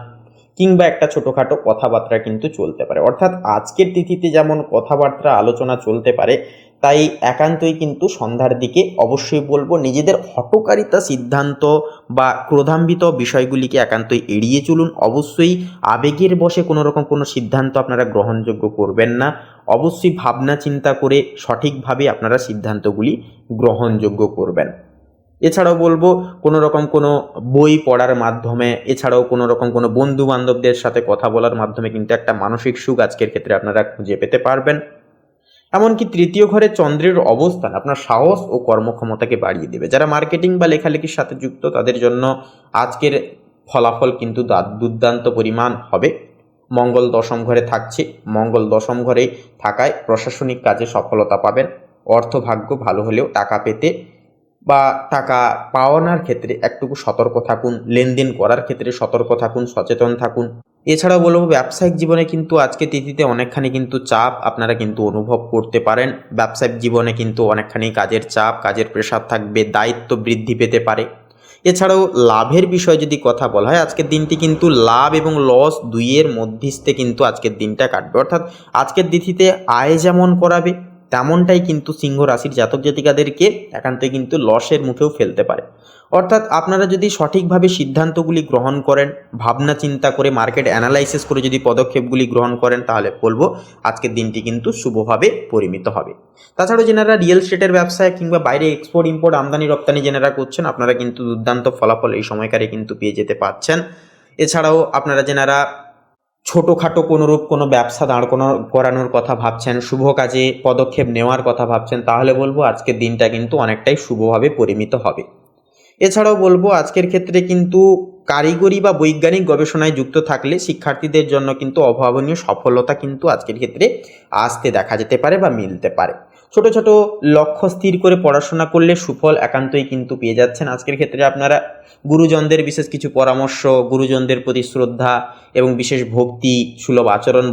কিংবা একটা ছোটোখাটো কথাবার্তা কিন্তু চলতে পারে। অর্থাৎ আজকের তিথিতে যেমন কথাবার্তা আলোচনা চলতে পারে, তাই একান্তই কিন্তু সন্ধ্যার দিকে অবশ্যই বলবো নিজেদের হঠকারিতা সিদ্ধান্ত বা ক্রোধান্বিত বিষয়গুলিকে একান্তই এড়িয়ে চলুন। অবশ্যই আবেগের বশে কোনো রকম কোনো সিদ্ধান্ত আপনারা গ্রহণযোগ্য করবেন না। অবশ্যই ভাবনা চিন্তা করে সঠিকভাবে আপনারা সিদ্ধান্তগুলি গ্রহণযোগ্য করবেন। এছাড়াও বলবো কোনো রকম কোনো বই পড়ার মাধ্যমে, এছাড়াও কোনো রকম কোনো বন্ধু বান্ধবদের সাথে কথা বলার মাধ্যমে কিন্তু একটা মানসিক সুখ আজকের ক্ষেত্রে আপনারা খুঁজে পেতে পারবেন। এমনকি তৃতীয় ঘরে চন্দ্রের অবস্থান আপনার সাহস ও কর্মক্ষমতাকে বাড়িয়ে দেবে। যারা মার্কেটিং বা লেখালেখির সাথে যুক্ত তাদের জন্য আজকের ফলাফল কিন্তু দুর্দান্ত পরিমাণ হবে। মঙ্গল দশম ঘরে থাকছে, মঙ্গল দশম ঘরে থাকায় প্রশাসনিক কাজে সফলতা পাবেন। অর্থভাগ্য ভালো হলেও টাকা পেতে বা টাকা পাওয়ানোর ক্ষেত্রে একটুকু সতর্ক থাকুন, লেনদেন করার ক্ষেত্রে সতর্ক থাকুন, সচেতন থাকুন। এছাড়াও বলবো ব্যবসায়িক জীবনে কিন্তু আজকে তিথিতে অনেকখানি কিন্তু চাপ আপনারা কিন্তু অনুভব করতে পারেন। ব্যবসায়িক জীবনে কিন্তু অনেকখানি কাজের চাপ, কাজের প্রেশার থাকবে, দায়িত্ব বৃদ্ধি পেতে পারে। এছাড়াও লাভের বিষয়ে যদি কথা বলা হয়, আজকের দিনটি কিন্তু লাভ এবং লস দুইয়ের মধ্যস্থে কিন্তু আজকের দিনটা কাটবে। অর্থাৎ আজকের তিথিতে আয় যেমন করাবে তেমনটাই কিন্তু সিংহ রাশির জাতক জাতিকাদেরকে একান্তই কিন্তু লসের মুখেও ফেলতে পারে। অর্থাৎ আপনারা যদি সঠিকভাবে সিদ্ধান্তগুলি গ্রহণ করেন, ভাবনা চিন্তা করে মার্কেট অ্যানালাইসিস করে যদি পদক্ষেপগুলি গ্রহণ করেন, তাহলে বলবো আজকের দিনটি কিন্তু শুভভাবে পরিমিত হবে। তাছাড়াও যেনারা রিয়েল এস্টেটের ব্যবসায় কিংবা বাইরে এক্সপোর্ট ইম্পোর্ট আমদানি রপ্তানি যেনারা করছেন, আপনারা কিন্তু দুর্দান্ত ফলাফল এই সময়কারে কিন্তু পেয়ে যেতে পারছেন। এছাড়াও আপনারা যেনারা ছোটোখাটো কোনোরূপ কোনো ব্যবসা দাঁড় করানোর কথা ভাবছেন, শুভ কাজে পদক্ষেপ নেওয়ার কথা ভাবছেন, তাহলে বলবো আজকের দিনটা কিন্তু অনেকটাই শুভভাবে পরিমিত হবে। এছাড়াও বলবো আজকের ক্ষেত্রে কিন্তু কারিগরি বা বৈজ্ঞানিক গবেষণায় যুক্ত থাকলে শিক্ষার্থীদের জন্য কিন্তু অভাবনীয় সফলতা কিন্তু আজকের ক্ষেত্রে আসতে দেখা যেতে পারে বা মিলতে পারে। ছোট ছোট লক্ষ্য স্থির করে পড়াশোনা করলে সুফল একান্তই কিন্তু পেয়ে যাচ্ছেন। আজকের ক্ষেত্রে আপনারা গুরুজনদের বিশেষ কিছু পরামর্শ, গুরুজনদের প্রতি শ্রদ্ধা এবং বিশেষ ভক্তি সুলভ আচরণ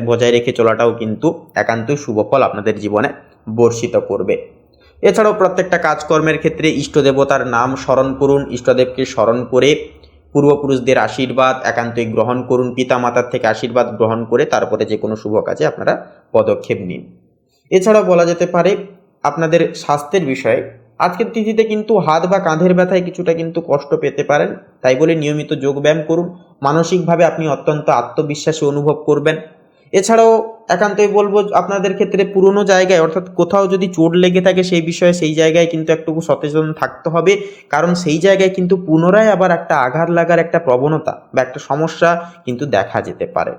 বজায় রেখে চলাটাও কিন্তু একান্তই শুভফল আপনাদের জীবনে বর্ষিত করবে। এছাড়াও প্রত্যেকটা কাজকর্মের ক্ষেত্রে ইষ্টদেবতার নাম স্মরণ করুন, ইষ্টদেবকে স্মরণ করে পূর্বপুরুষদের আশীর্বাদ একান্তই গ্রহণ করুন, পিতামাতার থেকে আশীর্বাদ গ্রহণ করে তারপরে যে কোনো শুভ কাজে আপনারা পদক্ষেপ নিন। এছাড়াও বলা যেতে পারে আপনাদের স্বাস্থ্যের বিষয়ে আজকের তিথিতে কিন্তু হাত বা কাঁধের ব্যথায় কিছুটা কিন্তু কষ্ট পেতে পারেন, তাই বলে নিয়মিত যোগব্যায়াম করুন। মানসিকভাবে আপনি অত্যন্ত আত্মবিশ্বাসী অনুভব করবেন। এছাড়াও একান্তই বলবো আপনাদের ক্ষেত্রে পুরনো জায়গায় অর্থাৎ কোথাও যদি চোট লেগে থাকে সেই বিষয়ে সেই জায়গায় কিন্তু একটু সচেতন থাকতে হবে, কারণ সেই জায়গায় কিন্তু পুনরায় আবার একটা আঘাত লাগার একটা প্রবণতা বা একটা সমস্যা কিন্তু দেখা যেতে পারে।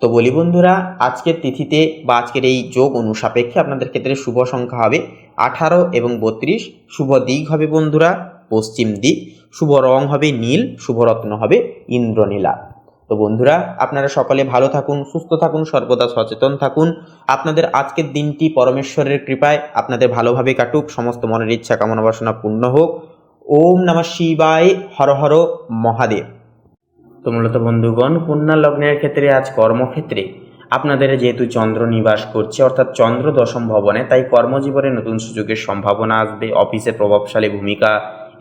তো বলি বন্ধুরা, আজকের তিথিতে বা আজকের এই যোগ অনুসাপেক্ষে আপনাদের ক্ষেত্রে শুভ সংখ্যা হবে 18 এবং 32। শুভ দিক হবে বন্ধুরা পশ্চিম দিক, শুভ রং হবে নীল, শুভ রত্ন হবে ইন্দ্রনীলা। তো বন্ধুরা, আপনারা সকলে ভালো থাকুন, সুস্থ থাকুন, সর্বদা সচেতন থাকুন। আপনাদের আজকের দিনটি পরমেশ্বরের কৃপায় আপনাদের ভালোভাবে কাটুক, সমস্ত মনের ইচ্ছা কামনা বাসনা পূর্ণ হোক। ওম নমঃ শিবায়, হর হর মহাদেব। তো মূলত বন্ধুগণ, কন্যা লগ্নের ক্ষেত্রে আজ কর্মক্ষেত্রে আপনাদের যেহেতু চন্দ্র নিবাস করছে অর্থাৎ চন্দ্র দশম ভবনে, তাই কর্মজীবনে নতুন সুযোগের সম্ভাবনা আসবে। অফিসে প্রভাবশালী ভূমিকা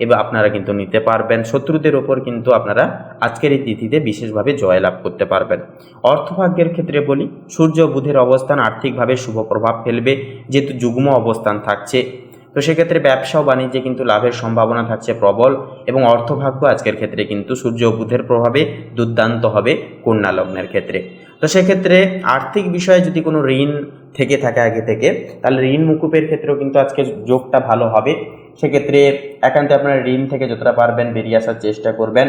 এবার আপনারা কিন্তু নিতে পারবেন। শত্রুদের ওপর কিন্তু আপনারা আজকের এই তিথিতে বিশেষভাবে জয়লাভ করতে পারবেন। অর্থভাগ্যের ক্ষেত্রে বলি, সূর্য বুধের অবস্থান আর্থিকভাবে শুভ প্রভাব ফেলবে, যেহেতু যুগ্ম অবস্থান থাকছে। তো সেক্ষেত্রে ব্যবসা ও বাণিজ্যে কিন্তু লাভের সম্ভাবনা থাকছে প্রবল, এবং অর্থভাগ্য আজকের ক্ষেত্রে কিন্তু সূর্য ও বুধের প্রভাবে দুর্দান্ত হবে কন্যা লগ্নের ক্ষেত্রে। তো সেক্ষেত্রে আর্থিক বিষয়ে যদি কোনো ঋণ থেকে থাকে আগে থেকে, তাহলে ঋণ মুকুবের ক্ষেত্রেও কিন্তু আজকে যোগটা ভালো হবে। সেক্ষেত্রে একান্তে আপনারা ঋণ থেকে যতটা পারবেন বেরিয়ে আসার চেষ্টা করবেন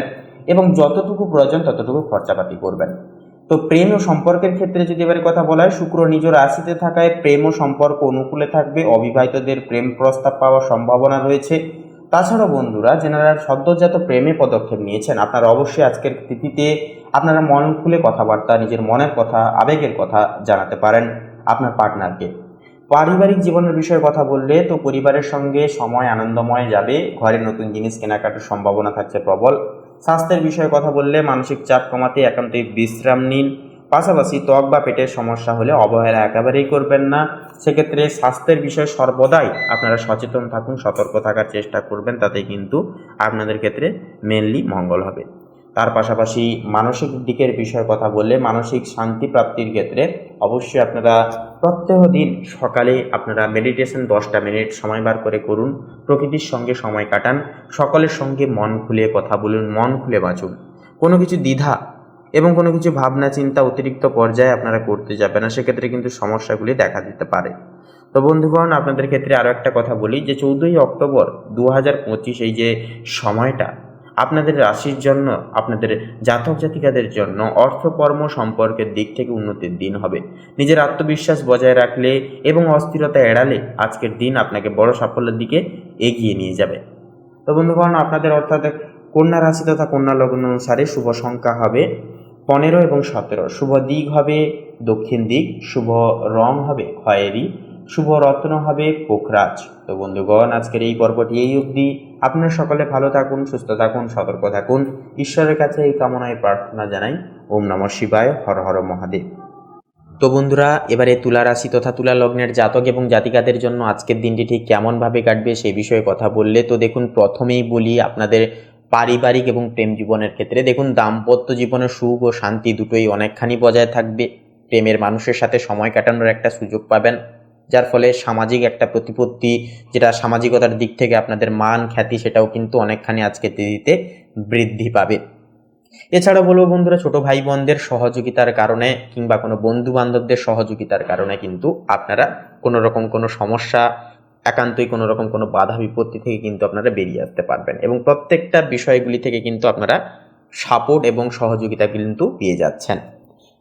এবং যতটুকু প্রয়োজন ততটুকু খরচাপাতি করবেন। তো প্রেম ও সম্পর্কের ক্ষেত্রে যদি এবারে কথা বলা হয়, শুক্র নিজ রাশিতে থাকায় প্রেম ও সম্পর্ক অনুকূলে থাকবে। অবিবাহিতদের প্রেম প্রস্তাব পাওয়ার সম্ভাবনা রয়েছে। তাছাড়াও বন্ধুরা, যারা সদ্যজাত প্রেমে পদক্ষেপ নিয়েছেন, আপনারা অবশ্যই আজকের তিথিতে আপনারা মন খুলে কথাবার্তা, নিজের মনের কথা, আবেগের কথা জানাতে পারেন আপনার পার্টনারকে। পারিবারিক জীবনের বিষয়ে কথা বললে তো পরিবারের সঙ্গে সময় আনন্দময় যাবে। ঘরে নতুন জিনিস কেনাকাটার সম্ভাবনা থাকছে প্রবল। স্বাস্থ্যের বিষয়ে কথা বললে মানসিক চাপ কমাতে একান্তই বিশ্রাম নিন। পাশাপাশি ত্বক বা পেটের সমস্যা হলে অবহেলা একেবারেই করবেন না। সেক্ষেত্রে স্বাস্থ্যের বিষয়ে সর্বদাই আপনারা সচেতন থাকুন, সতর্ক থাকার চেষ্টা করবেন, তাতে কিন্তু আপনাদের ক্ষেত্রে মেনলি মঙ্গল হবে। তার পাশাপাশি মানসিক দিকের বিষয়ে কথা বললে মানসিক শান্তি প্রাপ্তির ক্ষেত্রে অবশ্যই আপনারা প্রত্যহ দিন সকালে আপনারা মেডিটেশন 10টা মিনিট সময় বার করে করুন। প্রকৃতির সঙ্গে সময় কাটান, সকলের সঙ্গে মন খুলে কথা বলুন, মন খুলে বাঁচুন। কোনো কিছু দ্বিধা এবং কোনো কিছু ভাবনা চিন্তা অতিরিক্ত পর্যায়ে আপনারা করতে যাবেন না, সেক্ষেত্রে কিন্তু সমস্যাগুলি দেখা দিতে পারে। তো বন্ধুগণ, আপনাদের ক্ষেত্রে আরও একটা কথা বলি যে 14ই অক্টোবর 2025 এই যে সময়টা আপনাদের রাশির জন্য, আপনাদের জাতক জাতিকাদের জন্য অর্থ কর্ম সম্পর্কের দিক থেকে উন্নতির দিন হবে। নিজের আত্মবিশ্বাস বজায় রাখলে এবং অস্থিরতা এড়ালে আজকের দিন আপনাকে বড় সাফল্যের দিকে এগিয়ে নিয়ে যাবে। তো বন্ধুগণ, আপনাদের অর্থাৎ কন্যা রাশি তথা কন্যা লগ্ন অনুসারে শুভ সংখ্যা হবে 15 এবং 17। শুভ দিক হবে দক্ষিণ দিক, শুভ রং হবে খয়েরি, শুভ রত্ন হবে পোখরাজ। তো বন্ধুগণ, আজকের এই পর্বটি এই অবধি। আপনারা সকলে ভালো থাকুন, সুস্থ থাকুন, সতর্ক থাকুন। ঈশ্বরের কাছে এই কামনায় প্রার্থনা জানাই। ওম নমঃ শিবায়, হর হর মহাদেব। তো বন্ধুরা, এবারে তুলা রাশি তথা তুলা লগ্নের জাতক এবং জাতিকাদের জন্য আজকের দিনটি ঠিক কেমনভাবে কাটবে সেই বিষয়ে কথা বললে, তো দেখুন, প্রথমেই বলি আপনাদের পারিবারিক এবং প্রেম জীবনের ক্ষেত্রে দেখুন, দাম্পত্য জীবনে সুখ ও শান্তি দুটোই অনেকখানি বজায় থাকবে। প্রেমের মানুষের সাথে সময় কাটানোর একটা সুযোগ পাবেন, যার ফলে সামাজিক একটা প্রতিপত্তি, যেটা সামাজিকতার দিক থেকে আপনাদের মান খ্যাতি, সেটাও কিন্তু অনেকখানি আজকের দিনটিতে বৃদ্ধি পাবে। এছাড়া বলবো বন্ধুরা, ছোট ভাই বোনদের সহযোগিতার কারণে কিংবা কোনো বন্ধু বান্ধবদের সহযোগিতার কারণে কিন্তু আপনারা কোনো রকম কোনো সমস্যা, একান্তই কোনো রকম কোনো বাধা বিপত্তি থেকে কিন্তু আপনারা বেরিয়ে আসতে পারবেন এবং প্রত্যেকটা বিষয়গুলি থেকে কিন্তু আপনারা সাপোর্ট এবং সহযোগিতা কিন্তু পেয়ে যাচ্ছেন।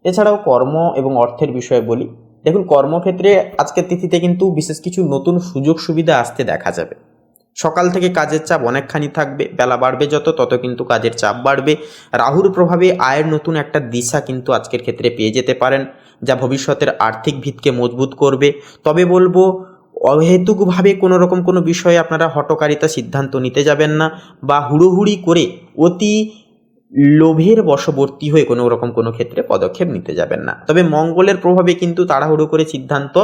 এছাড়াও কর্ম এবং অর্থের বিষয়ে বলি, দেখুন, কর্মক্ষেত্রে আজকের তিথিতে কিন্তু বিশেষ কিছু নতুন সুযোগ সুবিধা আসতে দেখা যাবে। সকাল থেকে কাজের চাপ অনেকখানি থাকবে, বেলা বাড়বে যত তত কিন্তু কাজের চাপ বাড়বে। রাহুর প্রভাবে আয়ের নতুন একটা দিশা কিন্তু আজকের ক্ষেত্রে পেয়ে যেতে পারেন, যা ভবিষ্যতের আর্থিক ভিতকে মজবুত করবে। তবে বলবো, অহেতুকভাবে কোনো রকম কোনো বিষয়ে আপনারা হঠকারিতা সিদ্ধান্ত নিতে যাবেন না, বা হুড়োহুড়ি করে অতি লোভের বশবর্তী হয়ে কোনো রকম কোনো ক্ষেত্রে পদক্ষেপ নিতে যাবেন না। তবে মঙ্গলের প্রভাবে কিন্তু তাড়াহুড়ো করে সিদ্ধান্ত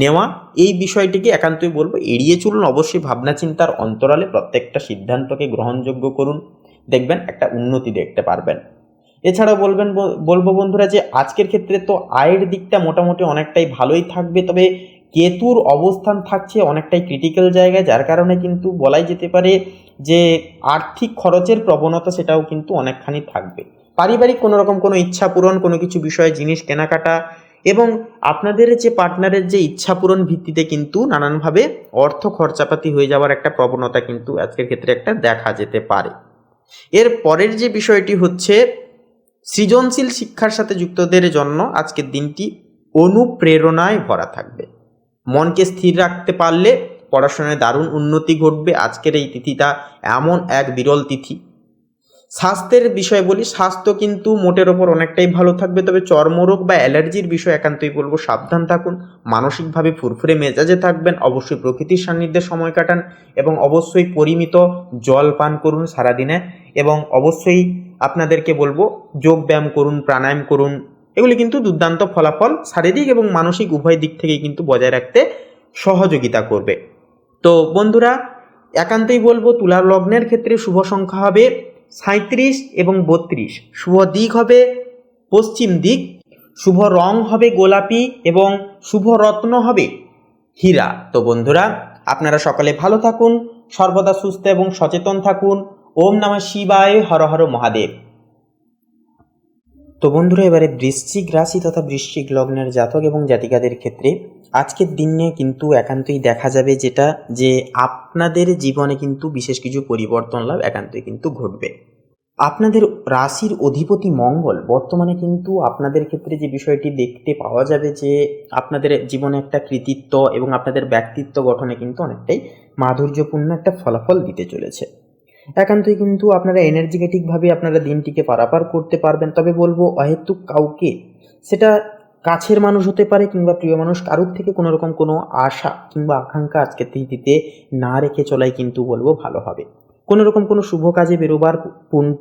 নেওয়া, এই বিষয়টিকে একান্তই বলবো এড়িয়ে চলুন। অবশ্যই ভাবনা চিন্তার অন্তরালে প্রত্যেকটা সিদ্ধান্তকে গ্রহণযোগ্য করুন, দেখবেন একটা উন্নতি দেখতে পারবেন। এছাড়াও বলবো বন্ধুরা, যে আজকের ক্ষেত্রে তো আয়ের দিকটা মোটামুটি অনেকটাই ভালোই থাকবে, তবে কেতুর অবস্থান থাকছে অনেকটাই ক্রিটিক্যাল জায়গায়, যার কারণে কিন্তু বলাই যেতে পারে যে আর্থিক খরচের প্রবণতা সেটাও কিন্তু অনেকখানি থাকবে। পারিবারিক কোনো রকম কোনো ইচ্ছা পূরণ, কোনো কিছু বিষয়ে জিনিস কেনাকাটা এবং আপনাদের যে পার্টনারের যে ইচ্ছা পূরণ ভিত্তিতে কিন্তু নানানভাবে অর্থ খরচাপাতি হয়ে যাওয়ার একটা প্রবণতা কিন্তু আজকের ক্ষেত্রে একটা দেখা যেতে পারে। এর পরের যে বিষয়টি হচ্ছে, সৃজনশীল শিক্ষার সাথে যুক্তদের জন্য আজকের দিনটি অনুপ্রেরণায় ভরা থাকবে। মনকে স্থির রাখতে পারলে পড়াশোনায় দারুণ উন্নতি ঘটবে। আজকের এই তিথিটা এমন এক বিরল তিথি। স্বাস্থ্যের বিষয় বলি, স্বাস্থ্য কিন্তু মোটের ওপর অনেকটাই ভালো থাকবে, তবে চর্মরোগ বা অ্যালার্জির বিষয় একান্তই বলবো সাবধান থাকুন। মানসিকভাবে ফুরফুরে মেজাজে থাকবেন, অবশ্যই প্রকৃতির সান্নিধ্যে সময় কাটান এবং অবশ্যই পরিমিত জল পান করুন সারাদিনে, এবং অবশ্যই আপনাদেরকে বলবো যোগ ব্যায়াম করুন, প্রাণায়াম করুন। এগুলি কিন্তু দুর্দান্ত ফলাফল শারীরিক এবং মানসিক উভয় দিক থেকেই কিন্তু বজায় রাখতে সহযোগিতা করবে। তো বন্ধুরা, একান্তই বলবো তুলা লগ্নের ক্ষেত্রে শুভ সংখ্যা হবে 37 এবং 32। শুভ দিক হবে পশ্চিম দিক, শুভ রং হবে গোলাপি এবং শুভ রত্ন হবে হীরা। তো বন্ধুরা, আপনারা সকলে ভালো থাকুন, সর্বদা সুস্থ এবং সচেতন থাকুন। ওম নমঃ শিবায়, হর হর মহাদেব। তো বন্ধুরা, এবারে বৃশ্চিক রাশি তথা বৃশ্চিক লগ্নের জাতক এবং জাতিকাদের ক্ষেত্রে আজকের দিনে কিন্তু একান্তই দেখা যাবে যেটা, যে আপনাদের জীবনে কিন্তু বিশেষ কিছু পরিবর্তন লাভ একান্তই কিন্তু ঘটবে। আপনাদের রাশির অধিপতি মঙ্গল বর্তমানে কিন্তু আপনাদের ক্ষেত্রে যে বিষয়টি দেখতে পাওয়া যাবে, যে আপনাদের জীবনে একটা কৃতিত্ব এবং আপনাদের ব্যক্তিত্ব গঠনে কিন্তু অনেকটাই মাধুর্যপূর্ণ একটা ফলাফল দিতে চলেছে। একান্তই কিন্তু আপনারা এনার্জেটিকভাবে আপনারা দিনটিকে পারাপার করতে পারবেন। তবে বলবো, অহেতুক কাউকে, সেটা কাছের মানুষ হতে পারে কিংবা প্রিয় মানুষ, কারোর থেকে কোনো রকম কোনো আশা কিংবা আকাঙ্ক্ষা আজকের তিথিতে না রেখে চলাই কিন্তু বলবো ভালো হবে। কোনো রকম কোনো শুভ কাজে বেরোবার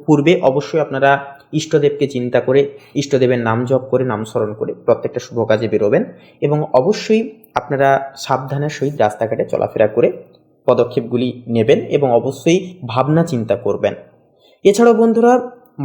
পূর্বে অবশ্যই আপনারা ইষ্টদেবকে চিন্তা করে, ইষ্টদেবের নাম জপ করে, নাম স্মরণ করে প্রত্যেকটা শুভ কাজে বেরোবেন এবং অবশ্যই আপনারা সাবধানের সহিত রাস্তাঘাটে চলাফেরা করে পদক্ষেপগুলি নেবেন এবং অবশ্যই ভাবনা চিন্তা করবেন। এছাড়াও বন্ধুরা,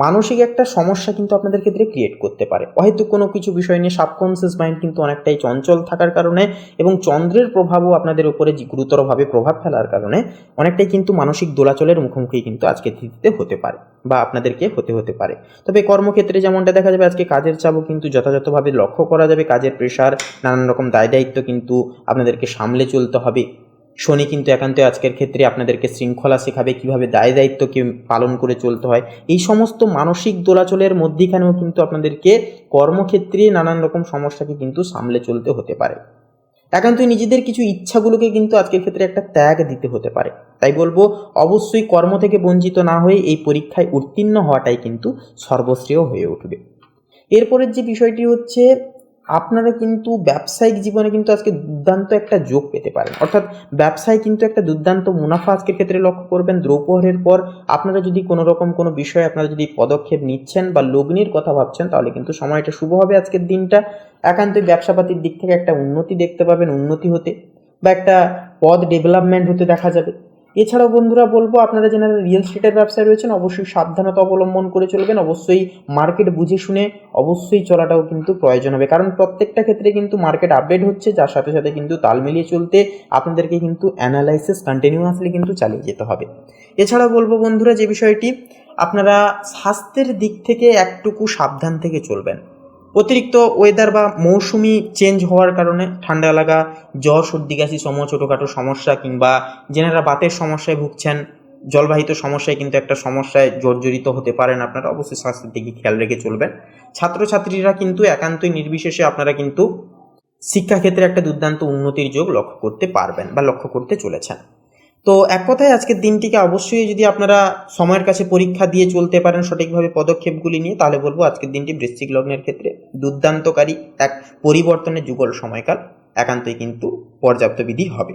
মানসিক একটা সমস্যা কিন্তু আপনাদের ক্ষেত্রে ক্রিয়েট করতে পারে। হয়তো কোনো কিছু বিষয় নিয়ে সাবকনসিয়াস মাইন্ড কিন্তু অনেকটাই চঞ্চল থাকার কারণে এবং চন্দ্রের প্রভাবও আপনাদের উপরে গুরুতরভাবে প্রভাব ফেলার কারণে অনেকটাই কিন্তু মানসিক দোলাচলের মুখোমুখি কিন্তু আজকে তিথিতে হতে পারে বা আপনাদেরকে হতে পারে। তবে কর্মক্ষেত্রে যেমনটা দেখা যাবে, আজকে কাজের চাপও কিন্তু যথাযথভাবে লক্ষ্য করা যাবে। কাজের প্রেশার, নানান রকম দায় দায়িত্ব কিন্তু আপনাদেরকে সামলে চলতে হবে। শনি কিন্তু একান্তই আজকের ক্ষেত্রে আপনাদেরকে শৃঙ্খলা শেখাবে, কীভাবে দায় দায়িত্বকে পালন করে চলতে হয়। এই সমস্ত মানসিক দোলাচলের মধ্যেখানেও কিন্তু আপনাদেরকে কর্মক্ষেত্রে নানান রকম সমস্যাকে কিন্তু সামলে চলতে হতে পারে। একান্তই নিজেদের কিছু ইচ্ছাগুলোকে কিন্তু আজকের ক্ষেত্রে একটা ত্যাগ দিতে হতে পারে। তাই বলবো, অবশ্যই কর্ম থেকে বঞ্চিত না হয়ে এই পরীক্ষায় উত্তীর্ণ হওয়াটাই কিন্তু সর্বশ্রেয় হয়ে উঠবে। এরপরের যে বিষয়টি হচ্ছে, আপনারা কিন্তু ব্যবসায়িক জীবনে কিন্তু আজকে দুর্দান্ত একটা যোগ পেতে পারেন, অর্থাৎ ব্যবসায় কিন্তু একটা দুর্দান্ত মুনাফা আজকের ক্ষেত্রে লক্ষ্য করবেন। দ্রৌপহরের পর আপনারা যদি কোনো রকম কোনো বিষয়ে আপনারা যদি পদক্ষেপ নিচ্ছেন বা লগ্নির কথা ভাবছেন, তাহলে কিন্তু সময়টা শুভ হবে। আজকের দিনটা একান্তই ব্যবসাপাতির দিক থেকে একটা উন্নতি দেখতে পাবেন, উন্নতি হতে বা একটা পদ ডেভেলপমেন্ট হতে দেখা যাবে। এছাড়াও বন্ধুরা বলবো, আপনারা যারা রিয়েল স্টেটের ব্যবসায় রয়েছেন অবশ্যই সাবধানতা অবলম্বন করে চলবেন। অবশ্যই মার্কেট বুঝে শুনে অবশ্যই চলাটাও কিন্তু প্রয়োজন হবে, কারণ প্রত্যেকটা ক্ষেত্রে কিন্তু মার্কেট আপডেট হচ্ছে, যার সাথে সাথে কিন্তু তাল মিলিয়ে চলতে আপনাদেরকে কিন্তু অ্যানালাইসিস কন্টিনিউয়াসলি কিন্তু চালিয়ে যেতে হবে। এছাড়াও বলবো বন্ধুরা, যে বিষয়টি আপনারা স্বাস্থ্যের দিক থেকে একটুকু সাবধান থেকে চলবেন। অতিরিক্ত ওয়েদার বা মৌসুমি চেঞ্জ হওয়ার কারণে ঠান্ডা লাগা, জ্বর, সর্দি, কাশি সম ছোটোখাটো সমস্যা, কিংবা যেনারা বাতের সমস্যায় ভুগছেন, জলবাহিত সমস্যায় কিন্তু একটা সমস্যায় জর্জরিত হতে পারেন, আপনারা অবশ্যই স্বাস্থ্যের দিকে খেয়াল রেখে চলবেন। ছাত্রছাত্রীরা কিন্তু একান্তই নির্বিশেষে আপনারা কিন্তু শিক্ষাক্ষেত্রে একটা দুর্দান্ত উন্নতির যোগ লক্ষ্য করতে পারবেন বা লক্ষ্য করতে চলেছেন। তো এক কথায় আজকের দিনটিকে অবশ্যই যদি আপনারা সময়ের কাছে পরীক্ষা দিয়ে চলতে পারেন সঠিকভাবে পদক্ষেপগুলি নিয়ে, তাহলে বলবো আজকের দিনটি বৃশ্চিক লগ্নের ক্ষেত্রে দুর্দান্তকারী এক পরিবর্তনের যুগল সময়কাল একান্তই কিন্তু পর্যাপ্ত বিধি হবে।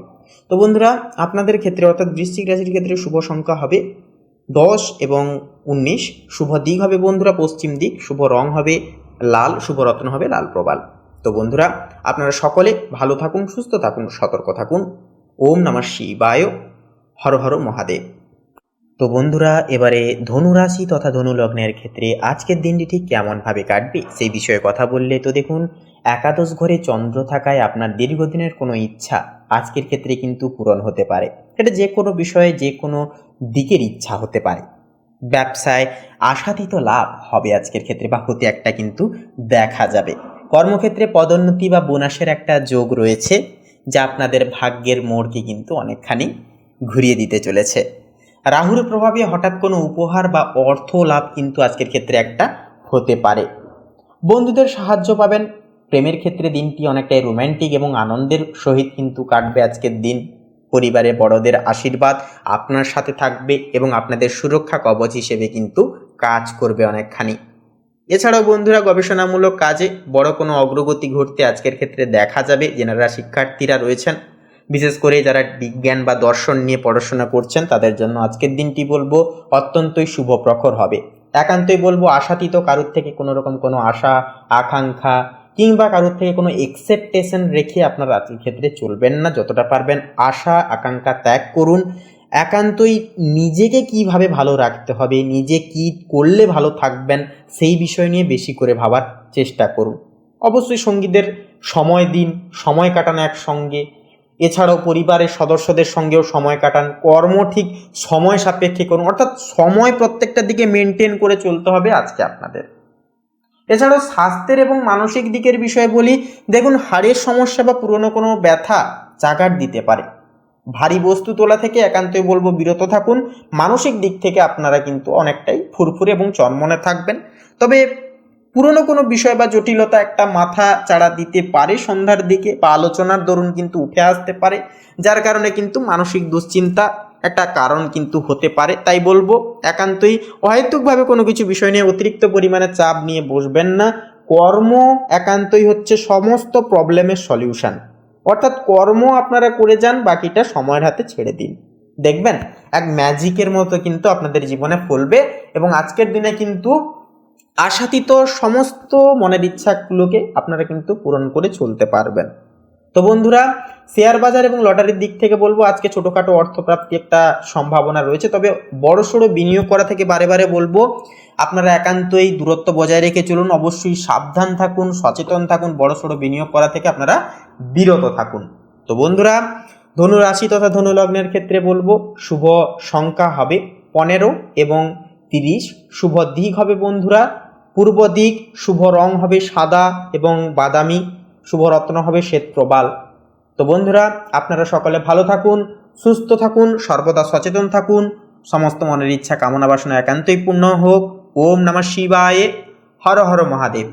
তো বন্ধুরা, আপনাদের ক্ষেত্রে অর্থাৎ বৃশ্চিক রাশির ক্ষেত্রে শুভ সংখ্যা হবে 10 এবং 19। শুভ দিক হবে বন্ধুরা পশ্চিম দিক, শুভ রং হবে লাল, শুভ রত্ন হবে লাল প্রবাল। তো বন্ধুরা, আপনারা সকলে ভালো থাকুন, সুস্থ থাকুন, সতর্ক থাকুন। ওম নমঃ শিবায়, হর হর মহাদেব। তো বন্ধুরা, এবারে ধনুরাশি তথা ধনু লগ্নের ক্ষেত্রে আজকের দিনটি ঠিক কেমনভাবে কাটবে সেই বিষয়ে কথা বললে, তো দেখুন, একাদশ ঘরে চন্দ্র থাকায় আপনার দীর্ঘদিনের কোনো ইচ্ছা আজকের ক্ষেত্রে কিন্তু পূরণ হতে পারে। এটা যে কোনো বিষয়ে যে কোনো দিকের ইচ্ছা হতে পারে। ব্যবসায় আশাতীত লাভ হবে আজকের ক্ষেত্রে বা হতে একটা কিন্তু দেখা যাবে। কর্মক্ষেত্রে পদোন্নতি বা বোনাসের একটা যোগ রয়েছে, যা আপনাদের ভাগ্যের মোড়কে কিন্তু অনেকখানি ঘুরিয়ে দিতে চলেছে। রাহুর প্রভাবে হঠাৎ কোনো উপহার বা অর্থ লাভ কিন্তু আজকের ক্ষেত্রে একটা হতে পারে। বন্ধুদের সাহায্য পাবেন। প্রেমের ক্ষেত্রে দিনটি অনেকটাই রোম্যান্টিক এবং আনন্দের সহিত কিন্তু কাটবে আজকের দিন। পরিবারের বড়দের আশীর্বাদ আপনার সাথে থাকবে এবং আপনাদের সুরক্ষা কবচ হিসেবে কিন্তু কাজ করবে অনেকখানি। এছাড়াও বন্ধুরা, গবেষণামূলক কাজে বড় কোনো অগ্রগতি ঘটতে আজকের ক্ষেত্রে দেখা যাবে। যেনারা শিক্ষার্থীরা রয়েছেন, বিশেষ করে যারা বিজ্ঞান বা দর্শন নিয়ে পড়াশোনা করছেন, তাদের জন্য আজকের দিনটি বলবো অত্যন্তই শুভ প্রখর হবে। একান্তই বলবো, আশাতীত কারোর থেকে কোনো রকম কোনো আশা আকাঙ্ক্ষা কিংবা কারোর থেকে কোনো এক্সপেকটেশন রেখে আপনারা আজকের ক্ষেত্রে চলবেন না। যতটা পারবেন আশা আকাঙ্ক্ষা ত্যাগ করুন। একান্তই নিজেকে কিভাবে ভালো রাখতে হবে, নিজে কি করলে ভালো থাকবেন, সেই বিষয় নিয়ে বেশি করে ভাবার চেষ্টা করুন। অবশ্যই সঙ্গীদের সময় দিন, সময় কাটান একসঙ্গে। এছাড়াও পরিবারের সদস্যদের সঙ্গেও সময় কাটান। কর্ম ঠিক সময় সাপেক্ষে করুন, অর্থাৎ সময় প্রত্যেকটা দিকে মেনটেন করে চলতে হবে আজকে আপনাদের। এছাড়াও স্বাস্থ্যের এবং মানসিক দিকের বিষয়ে বলি, দেখুন, হাড়ের সমস্যা বা পুরনো কোনো ব্যথা জাগার দিতে পারে। ভারী বস্তু তোলা থেকে একান্তই বলবো বিরত থাকুন। মানসিক দিক থেকে আপনারা কিন্তু অনেকটাই ফুরফুরে এবং চনমনে থাকবেন। তবে পুরনো কোনো বিষয় বা জটিলতা একটা মাথা চাড়া দিতে পারে সন্ধ্যার দিকে, বা আলোচনার দরুন কিন্তু উঠে আসতে পারে, যার কারণে কিন্তু মানসিক দুশ্চিন্তা একটা কারণ কিন্তু হতে পারে। তাই বলবো, একান্তই অহেতুকভাবে কোনো কিছু বিষয় নিয়ে অতিরিক্ত পরিমাণে চাপ নিয়ে বসবেন না। কর্ম একান্তই হচ্ছে সমস্ত প্রবলেমের সলিউশন, অর্থাৎ কর্ম আপনারা করে যান, বাকিটা সময়ের হাতে ছেড়ে দিন। দেখবেন এক ম্যাজিকের মতো কিন্তু আপনাদের জীবনে ফলবে এবং আজকের দিনে কিন্তু আশাতীত সমস্ত মনের ইচ্ছাগুলোকে আপনারা কিন্তু পূরণ করে চলতে পারবেন। তো বন্ধুরা, শেয়ার বাজার এবং লটারির দিক থেকে বলবো আজকে ছোটোখাটো অর্থপ্রাপ্তি একটা সম্ভাবনা রয়েছে। তবে বড়সড় বিনিয়োগ করা থেকে বারে বারে বলবো আপনারা একান্তই দূরত্ব বজায় রেখে চলুন। অবশ্যই সাবধান থাকুন, সচেতন থাকুন। বড়সড় বিনিয়োগ করা থেকে আপনারা বিরত থাকুন। তো বন্ধুরা, ধনু রাশি তথা ধনু লগ্নের ক্ষেত্রে বলবো শুভ সংখ্যা হবে 15 এবং 30। শুভ দিক হবে বন্ধুরা পূর্ব দিক, শুভ রং হবে সাদা এবং বাদামি, শুভ রত্ন হবে শ্বেত প্রবাল। তো বন্ধুরা, আপনারা সকলে ভালো থাকুন, সুস্থ থাকুন, সর্বদা সচেতন থাকুন, সমস্ত মনের ইচ্ছা কামনা বাসনা একান্তই পূর্ণ হোক। ওম নমঃ শিবায়, হর হর মহাদেব।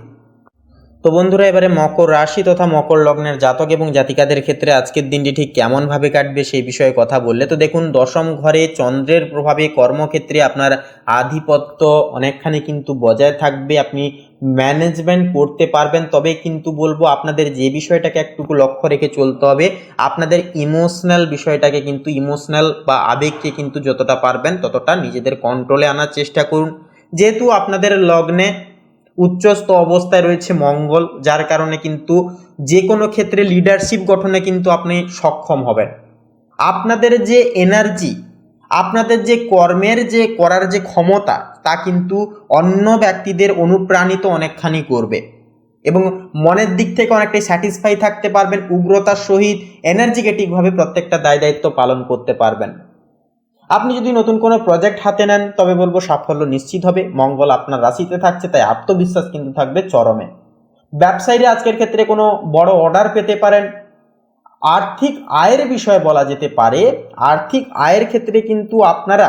তো বন্ধুরা, এবারে মকর রাশি তথা মকর লগ্নের জাতক এবং জাতিকাদের ক্ষেত্রে আজকের দিনটি ঠিক কেমনভাবে কাটবে সেই বিষয়ে কথা বললে তো দেখুন, দশম ঘরে চন্দ্রের প্রভাবে কর্মক্ষেত্রে আপনার আধিপত্য অনেকখানি কিন্তু বজায় থাকবে, আপনি ম্যানেজমেন্ট করতে পারবেন। তবে কিন্তু বলবো আপনাদের যে বিষয়টাকে একটু লক্ষ্য রেখে চলতে হবে, আপনাদের ইমোশনাল বিষয়টাকে কিন্তু ইমোশনাল বা আবেগকে কিন্তু যতটা পারবেন ততটা নিজেদের কন্ট্রোলে আনার চেষ্টা করুন। যেহেতু আপনাদের লগ্নে উচ্চস্থ অবস্থায় রয়েছে মঙ্গল, যার কারণে কিন্তু যে কোনো ক্ষেত্রে লিডারশিপ গঠনে কিন্তু আপনি সক্ষম হবেন। আপনাদের যে এনার্জি, আপনাদের যে কর্মের যে করার যে ক্ষমতা, তা কিন্তু অন্য ব্যক্তিদের অনুপ্রাণিত অনেকখানি করবে এবং মনের দিক থেকে অনেকটাই স্যাটিসফাই থাকতে পারবেন। উগ্রতার সহিত এনার্জিকেটিকভাবে প্রত্যেকটা দায় দায়িত্ব পালন করতে পারবেন। আপনি যদি নতুন কোনো প্রজেক্ট হাতে নেন তবে বলবো সাফল্য নিশ্চিত হবে। মঙ্গল আপনার রাশিতে থাকছে, তাই আত্মবিশ্বাস কিন্তু থাকবে চরমে। ব্যবসায়ীরা আজকের ক্ষেত্রে কোনো বড় অর্ডার পেতে পারেন। আর্থিক আয়ের বিষয়ে বলা যেতে পারে, আর্থিক আয়ের ক্ষেত্রে কিন্তু আপনারা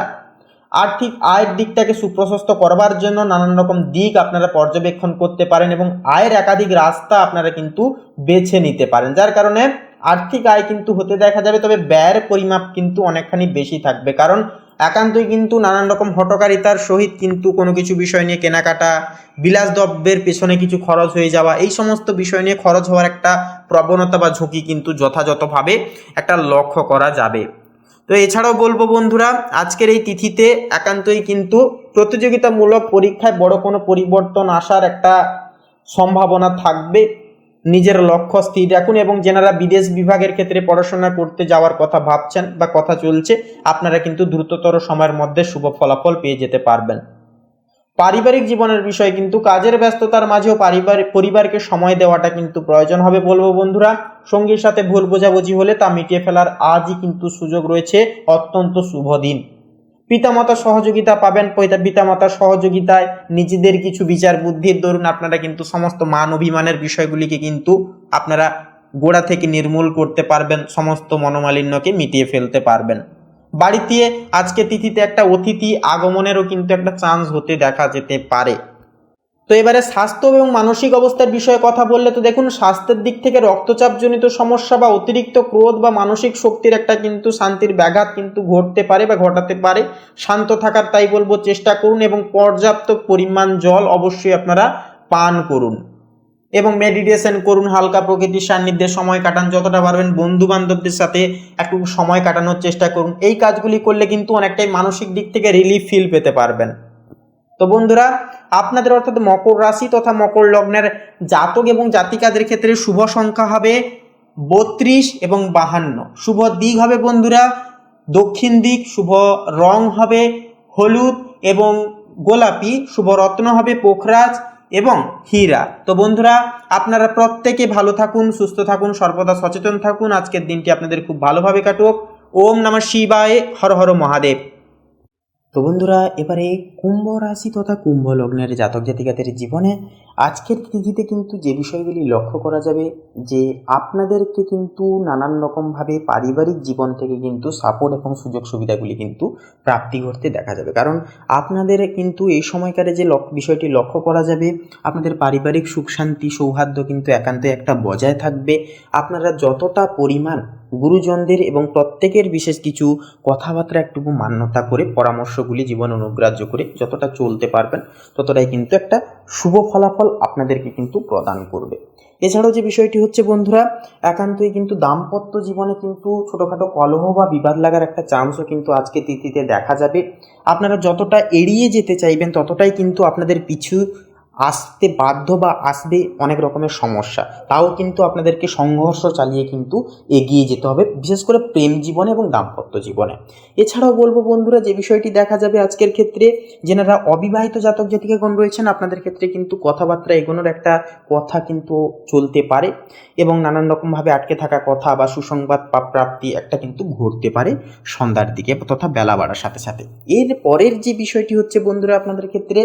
আর্থিক আয়ের দিকটাকে সুপ্রশস্ত করবার জন্য নানান রকম দিক আপনারা পর্যবেক্ষণ করতে পারেন এবং আয়ের একাধিক রাস্তা আপনারা কিন্তু বেছে নিতে পারেন, যার কারণে আর্থিক আয় কিন্তু হতে দেখা যাবে। তবে ব্যয়ের পরিমাপ কিন্তু অনেকখানি বেশি থাকবে, কারণ একান্তই কিন্তু নানান রকম হঠকারিতার সহিত কিন্তু কোনো কিছু বিষয় নিয়ে কেনাকাটা, বিলাসদ্রব্যের পেছনে কিছু খরচ হয়ে যাওয়া, এই সমস্ত বিষয় নিয়ে খরচ হওয়ার একটা প্রবণতা বা ঝুঁকি কিন্তু যথাযথভাবে একটা লক্ষ্য করা যাবে। তো এছাড়াও বলবো বন্ধুরা, আজকের এই তিথিতে একান্তই কিন্তু প্রতিযোগিতামূলক পরীক্ষায় বড় কোনো পরিবর্তন আসার একটা সম্ভাবনা থাকবে। নিজের লক্ষ্য স্থির রাখুন এবং যেনারা বিদেশ বিভাগের ক্ষেত্রে পড়াশোনা করতে যাওয়ার কথা ভাবছেন বা কথা চলছে, আপনারা কিন্তু দ্রুততর সময়ের মধ্যে শুভ ফলাফল পেয়ে যেতে পারবেন। পারিবারিক জীবনের বিষয় কিন্তু কাজের ব্যস্ততার মাঝেও পরিবারকে সময় দেওয়াটা কিন্তু প্রয়োজন হবে বলবো বন্ধুরা। সঙ্গীর সাথে ভুল বোঝাবুঝি হলে তা মিটিয়ে ফেলার আজই কিন্তু সুযোগ রয়েছে, অত্যন্ত শুভ দিন। পিতামাতার সহযোগিতা পাবেন, পিতামাতার সহযোগিতায় নিজেদের কিছু বিচার বুদ্ধির দরুন আপনারা কিন্তু সমস্ত মান অভিমানের বিষয়গুলিকে কিন্তু আপনারা গোড়া থেকে নির্মূল করতে পারবেন, সমস্ত মনোমালিন্যকে মিটিয়ে ফেলতে পারবেন। বাড়িতে আজকে তিথিতে একটা অতিথি আগমনেরও কিন্তু একটা চান্স হতে দেখা যেতে পারে। তো এবারে স্বাস্থ্য এবং মানসিক অবস্থার বিষয়ে কথা বললে তো দেখুন, স্বাস্থ্যের দিক থেকে রক্তচাপজনিত সমস্যা বা অতিরিক্ত ক্রোধ বা মানসিক শক্তির একটা কিন্তু শান্তির ব্যাঘাত কিন্তু ঘটতে পারে বা ঘটাতে পারে। শান্ত থাকার তাই বলবো চেষ্টা করুন এবং পর্যাপ্ত পরিমাণ জল অবশ্যই আপনারা পান করুন এবং মেডিটেশন করুন, হালকা প্রকৃতির সান্নিধ্যে সময় কাটান, যতটা পারবেন বন্ধু বান্ধবদের সাথে একটু সময় কাটানোর চেষ্টা করুন। এই কাজগুলি করলে কিন্তু অনেকটাই মানসিক দিক থেকে রিলিফ ফিল পেতে পারবেন। তো বন্ধুরা, আপনাদের অর্থাৎ মকর রাশি তথা মকর লগ্নের জাতক এবং জাতিকাদের ক্ষেত্রে শুভ সংখ্যা হবে 32 এবং 52। শুভ দিক হবে বন্ধুরা দক্ষিণ দিক, শুভ রং হবে হলুদ এবং গোলাপি, শুভ রত্ন হবে পোখরাজ এবং হীরা। তো বন্ধুরা, আপনারা প্রত্যেকে ভালো থাকুন, সুস্থ থাকুন, সর্বদা সচেতন থাকুন। আজকের দিনটি আপনাদের খুব ভালোভাবে কাটুক। ওম নমঃ শিবায়, হর হর মহাদেব। তো বন্ধুরা, এবারে কুম্ভ রাশি তথা কুম্ভ লগ্নের জাতক জাতিকাদের জীবনে আজকের তিথিতে কিন্তু যে বিষয়গুলি লক্ষ্য করা যাবে, যে আপনাদেরকে কিন্তু নানান রকমভাবে পারিবারিক জীবন থেকে কিন্তু সাপোর্ট এবং সুযোগ সুবিধাগুলি কিন্তু প্রাপ্তি ঘটতে দেখা যাবে। কারণ আপনাদের কিন্তু এই সময়কারে যে বিষয়টি লক্ষ্য করা যাবে, আপনাদের পারিবারিক সুখ শান্তি সৌহার্দ্য কিন্তু একান্তই একটা বজায় থাকবে। আপনারা যতটা পরিমাণ গুরুজনদের এবং প্রত্যেকের বিশেষ কিছু কথাবার্তা একটু মান্যতা করে পরামর্শগুলি জীবন অনুগ্রাহ্য করে যতটা চলতে পারবেন, ততটাই কিন্তু একটা শুভ ফলাফল আপনাদেরকে কিন্তু প্রদান করবে। এছাড়াও যে বিষয়টি হচ্ছে বন্ধুরা, একান্তই কিন্তু দাম্পত্য জীবনে কিন্তু ছোটোখাটো কলহ বা বিবাদ লাগার একটা চান্সও কিন্তু আজকে তিথিতে দেখা যাবে। আপনারা যতটা এড়িয়ে যেতে চাইবেন ততটাই কিন্তু আপনাদের পিছু আসতে বাধ্য বা আসবে অনেক রকমের সমস্যা। তাও কিন্তু আপনাদেরকে সংঘর্ষ চালিয়ে কিন্তু এগিয়ে যেতে হবে, বিশেষ করে প্রেম জীবনে এবং দাম্পত্য জীবনে। এছাড়াও বলবো বন্ধুরা, যে বিষয়টি দেখা যাবে আজকের ক্ষেত্রে, যেনারা অবিবাহিত জাতক জাতিকাগণ রয়েছেন, আপনাদের ক্ষেত্রে কিন্তু কথাবার্তা এগোনোর একটা কথা কিন্তু চলতে পারে এবং নানান রকমভাবে আটকে থাকা কথা বা সুসংবাদ প্রাপ্তি একটা কিন্তু ঘটতে পারে সন্ধ্যার দিকে তথা বেলা বাড়ার সাথে সাথে। এর পরের যে বিষয়টি হচ্ছে বন্ধুরা, আপনাদের ক্ষেত্রে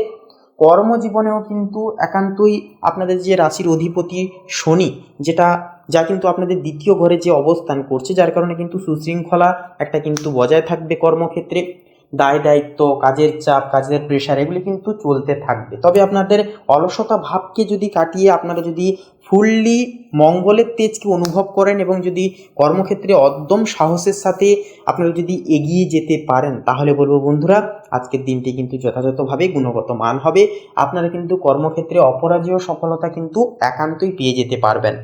কর্মজীবনেও কিন্তু একান্তই আপনাদের যে রাশির অধিপতি শনি, যেটা যা কিন্তু আপনাদের দ্বিতীয় ঘরে যে অবস্থান করছে, যার কারণে কিন্তু সুশৃঙ্খলা একটা কিন্তু বজায় থাকবে কর্মক্ষেত্রে। দায় দায়িত্ব, কাজের চাপ, কাজের প্রেশার এগুলি কিন্তু চলতে থাকবে। তবে আপনাদের অলসতা ভাবকে যদি কাটিয়ে আপনারা যদি ফুললি মঙ্গলের তেজকে অনুভব করেন এবং যদি কর্মক্ষেত্রে অদ্যম সাহসের সাথে আপনারা যদি এগিয়ে যেতে পারেন, তাহলে বলবো বন্ধুরা আজকের দিনটি কিন্তু যথাযথভাবে গুণগত মান হবে। আপনারা কিন্তু কর্মক্ষেত্রে অপরাজেয় সফলতা কিন্তু একান্তই পেয়ে যেতে পারবেন।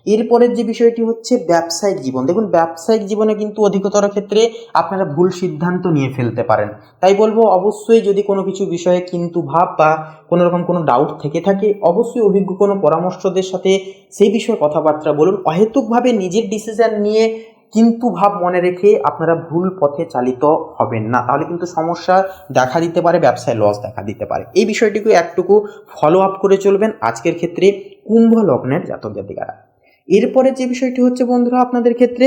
এরপরের যে বিষয়টি হচ্ছে ব্যবসায়িক জীবন। দেখুন, ব্যবসায়িক জীবনে কিন্তু অধিকতর ক্ষেত্রে আপনারা ভুল সিদ্ধান্ত নিয়ে ফেলতে পারেন। তাই বলবো অবশ্যই যদি কোনো কিছু বিষয়ে কিন্তু ভাব বা কোনো রকম কোনো ডাউট থেকে থাকে, অবশ্যই অভিজ্ঞ কোনো পরামর্শদের সাথে সেই বিষয়ে কথাবার্তা বলুন। অহেতুকভাবে নিজের ডিসিশন নিয়ে কিন্তু ভাব মনে রেখে আপনারা ভুল পথে চালিত হবেন না, তাহলে কিন্তু সমস্যা দেখা দিতে পারে, ব্যবসায় লস দেখা দিতে পারে। এই বিষয়টিকে একটুকু ফলো আপ করে চলবেন আজকের ক্ষেত্রে কুম্ভ লগ্নের জাতক জাতিকারা। এরপরে যে বিষয়টি হচ্ছে বন্ধুরা আপনাদের ক্ষেত্রে,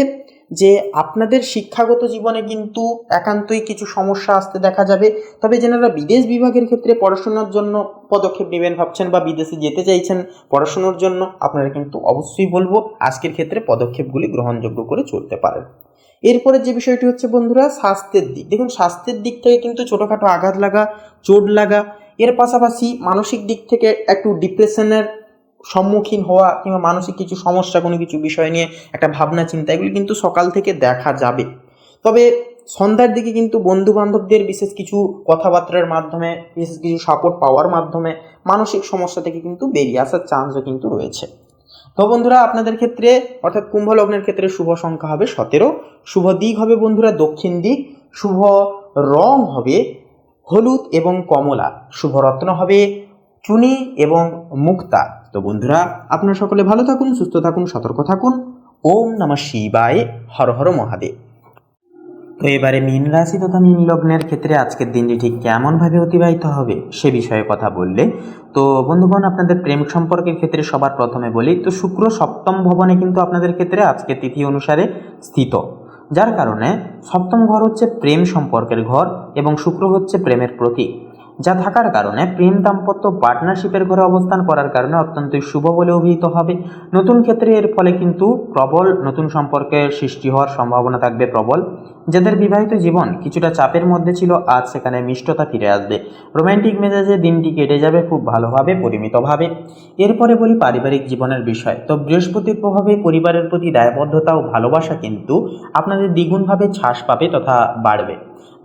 যে আপনাদের শিক্ষাগত জীবনে কিন্তু একান্তই কিছু সমস্যা আসতে দেখা যাবে। তবে যারা বিদেশ বিভাগের ক্ষেত্রে পড়াশোনার জন্য পদক্ষেপ নেবেন ভাবছেন বা বিদেশে যেতে চাইছেন পড়াশোনার জন্য, আপনারা কিন্তু অবশ্যই বলবো আজকের ক্ষেত্রে পদক্ষেপগুলি গ্রহণযোগ্য করে চলতে পারেন। এরপরে যে বিষয়টি হচ্ছে বন্ধুরা স্বাস্থ্যের দিক। দেখুন, স্বাস্থ্যের দিক থেকে কিন্তু ছোটোখাটো আঘাত লাগা, চোট লাগা, এর পাশাপাশি মানসিক দিক থেকে একটু ডিপ্রেশনের সম্মুখীন হওয়া কিংবা মানসিক কিছু সমস্যা, কোনো কিছু বিষয় নিয়ে একটা ভাবনা চিন্তা, এগুলি কিন্তু সকাল থেকে দেখা যাবে। তবে সন্ধ্যার দিকে কিন্তু বন্ধু বান্ধবদের বিশেষ কিছু কথাবার্তার মাধ্যমে, বিশেষ কিছু সাপোর্ট পাওয়ার মাধ্যমে মানসিক সমস্যা থেকে কিন্তু বেরিয়ে আসার চান্সও কিন্তু রয়েছে। তো বন্ধুরা আপনাদের ক্ষেত্রে অর্থাৎ কুম্ভ লগ্নের ক্ষেত্রে শুভ সংখ্যা হবে 17, শুভ দিক হবে বন্ধুরা দক্ষিণ দিক, শুভ রং হবে হলুদ এবং কমলা, শুভ রত্ন হবে চুনি এবং মুক্তা। তো বন্ধুরা আপনারা সকলে ভালো থাকুন, সুস্থ থাকুন, সতর্ক থাকুন। ওম নমঃ শিবায়, হর হর মহাদেব। তো এবারে মীন রাশি তথা মীন লগ্নের ক্ষেত্রে আজকের দিনটি ঠিক কেমনভাবে অতিবাহিত হবে সে বিষয়ে কথা বললে, তো বন্ধুগণ আপনাদের প্রেম সম্পর্কের ক্ষেত্রে সবার প্রথমে বলি, তো শুক্র সপ্তম ভবনে কিন্তু আপনাদের ক্ষেত্রে আজকের তিথি অনুসারে স্থিত, যার কারণে সপ্তম ঘর হচ্ছে প্রেম সম্পর্কের ঘর এবং শুক্র হচ্ছে প্রেমের প্রতীক, যা থাকার কারণে প্রেম দাম্পত্য পার্টনারশিপের ঘরে অবস্থান করার কারণে অত্যন্তই শুভ বলে অভিহিত হবে। নতুন ক্ষেত্রে এর ফলে কিন্তু প্রবল নতুন সম্পর্কের সৃষ্টি হওয়ার সম্ভাবনা থাকবে প্রবল। যাদের বিবাহিত জীবন কিছুটা চাপের মধ্যে ছিল, আজ সেখানে মিষ্টতা ফিরে আসবে। রোম্যান্টিক মেজাজে দিনটি কেটে যাবে খুব ভালোভাবে, পরিমিতভাবে। এরপরে বলি পারিবারিক জীবনের বিষয়। তো বৃহস্পতির প্রভাবে পরিবারের প্রতি দায়বদ্ধতা ও ভালোবাসা কিন্তু আপনাদের দ্বিগুণভাবে ছাস পাবে তথা বাড়বে।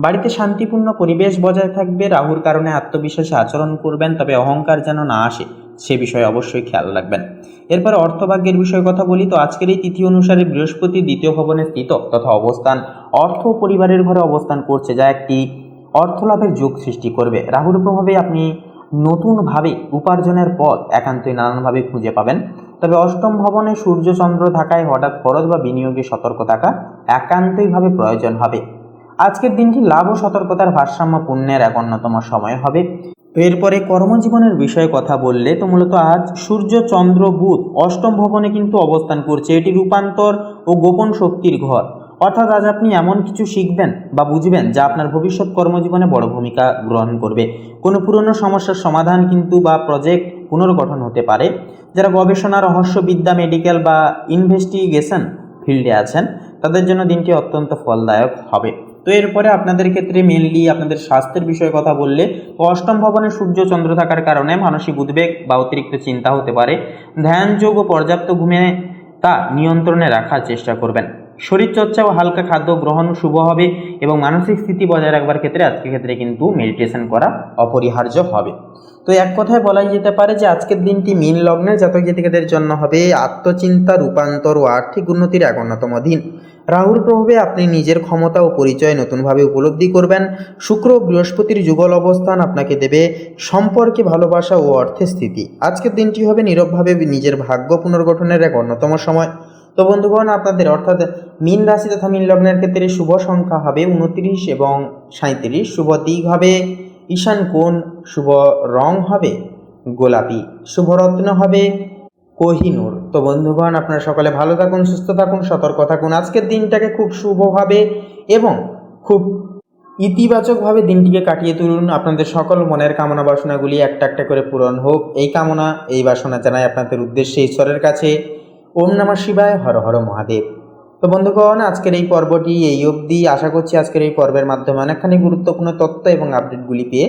বাড়িতে শান্তিপূর্ণ পরিবেশ বজায় থাকবে। রাহুর কারণে আত্মবিশ্বাসী আচরণ করবেন, তবে অহংকার যেন না আসে সে বিষয়ে অবশ্যই খেয়াল রাখবেন। এরপর অর্থভাগ্যের বিষয়ে কথা বলি, তো আজকের এই তিথি অনুসারে বৃহস্পতি দ্বিতীয় ভবনে স্থিত তথা অবস্থান অর্থ পরিবারের ঘরে অবস্থান করছে, যা একটি অর্থলাভের যোগ সৃষ্টি করবে। রাহুর প্রভাবে আপনি নতুনভাবে উপার্জনের পথ একান্তই নানানভাবে খুঁজে পাবেন। তবে অষ্টম ভবনে সূর্য চন্দ্র থাকায় হঠাৎ খরচ বা বিনিয়োগে সতর্ক থাকা একান্তইভাবে প্রয়োজন হবে। আজকের দিনটি লাভ ও সতর্কতার ভারসাম্য পূর্ণের এক অন্যতম সময় হবে। তো এরপরে কর্মজীবনের বিষয়ে কথা বললে, তো মূলত আজ সূর্য চন্দ্র বুধ অষ্টম ভবনে কিন্তু অবস্থান করছে। এটি রূপান্তর ও গোপন শক্তির ঘর, অর্থাৎ আজ আপনি এমন কিছু শিখবেন বা বুঝবেন যা আপনার ভবিষ্যৎ কর্মজীবনে বড় ভূমিকা গ্রহণ করবে। কোনো পুরনো সমস্যার সমাধান কিন্তু বা প্রজেক্ট পুনর্গঠন হতে পারে। যারা গবেষণা, রহস্যবিদ্যা, মেডিকেল বা ইনভেস্টিগেশন ফিল্ডে আছেন তাদের জন্য দিনটি অত্যন্ত ফলদায়ক হবে। তো এরপরে আপনাদের ক্ষেত্রে মেনলি আপনাদের স্বাস্থ্যের বিষয়ে কথা বললে, অষ্টম ভবনে সূর্য চন্দ্র থাকার কারণে মানসিক উদ্বেগ বা অতিরিক্ত চিন্তা হতে পারে। ধ্যান, যোগ ও পর্যাপ্ত ঘুমে তা নিয়ন্ত্রণে রাখার চেষ্টা করবেন। শরীরচর্চা ও হালকা খাদ্য গ্রহণ শুভ হবে এবং মানসিক স্থিতি বজায় রাখবার ক্ষেত্রে আজকের ক্ষেত্রে কিন্তু মেডিটেশন করা অপরিহার্য হবে। তো এক কথায় বলাই যেতে পারে যে আজকের দিনটি মীন লগ্নের জাতক জাতিকাদের জন্য হবে আত্মচিন্তা, রূপান্তর ও আর্থিক উন্নতির এক অন্যতম দিন। রাহুর প্রভাবে আপনি নিজের ক্ষমতা ও পরিচয় নতুনভাবে উপলব্ধি করবেন। শুক্র ও বৃহস্পতির যুগল অবস্থান আপনাকে দেবে সম্পর্কে ভালোবাসা ও অর্থের স্থিতি। আজকের দিনটি হবে নীরবভাবে নিজের ভাগ্য পুনর্গঠনের এক অন্যতম সময়। তো বন্ধুগণ আপনাদের অর্থাৎ মীন রাশি তথা মীন লগ্নের ক্ষেত্রে শুভ সংখ্যা হবে 29 এবং 37, শুভ দিক হবে ঈশান কোণ, শুভ রং হবে গোলাপি, শুভ রত্ন হবে কোহিনূর। তো বন্ধুগণ আপনারা সকলে ভালো থাকুন, সুস্থ থাকুন, সতর্ক থাকুন। আজকের দিনটাকে খুব শুভভাবে এবং খুব ইতিবাচকভাবে দিনটিকে কাটিয়ে তুলুন। আপনাদের সকল মনের কামনা বাসনাগুলি একটা একটা করে পূরণ হোক, এই কামনা এই বাসনা জানাই আপনাদের উদ্দেশ্যে ঈশ্বরের কাছে। ওম নমঃ শিবায়, হর হর মহাদেব। তো বন্ধুগণ, আজকের এই পর্বটি এই অবধি। আশা করছি আজকের এই পর্বের মাধ্যমে অনেকখানি গুরুত্বপূর্ণ তথ্য এবং আপডেটগুলি পেয়ে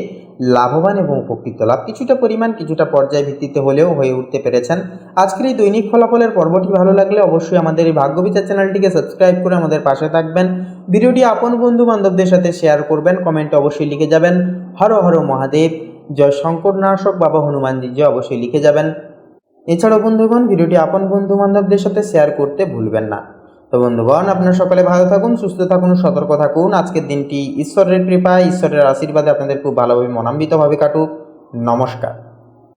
লাভবান এবং উপকৃত লাভ কিছুটা পরিমাণ কিছুটা পর্যায় ভিত্তিতে হলেও হয়ে উঠতে পেরেছেন। আজকের এই দৈনিক ফলাফলের পর্বটি ভালো লাগলে অবশ্যই আমাদের এই ভাগ্যবিচার চ্যানেলটিকে সাবস্ক্রাইব করে আমাদের পাশে থাকবেন। ভিডিওটি আপন বন্ধু বান্ধবদের সাথে শেয়ার করবেন। কমেন্টে অবশ্যই লিখে যাবেন হর হর মহাদেব, জয় শঙ্করনাশক বাবা হনুমানজি জয় অবশ্যই লিখে যাবেন। এছাড়াও বন্ধুগণ, ভিডিওটি আপন বন্ধু বান্ধবদের সাথে শেয়ার করতে ভুলবেন না। তো বন্ধুগণ, আপনারা সকলে ভালো থাকুন, সুস্থ থাকুন, সতর্ক থাকুন। আজকের দিনটি ঈশ্বরের কৃপায়, ঈশ্বরের আশীর্বাদে আপনাদের খুব ভালোভাবে মনান্বিতভাবে কাটুক। নমস্কার।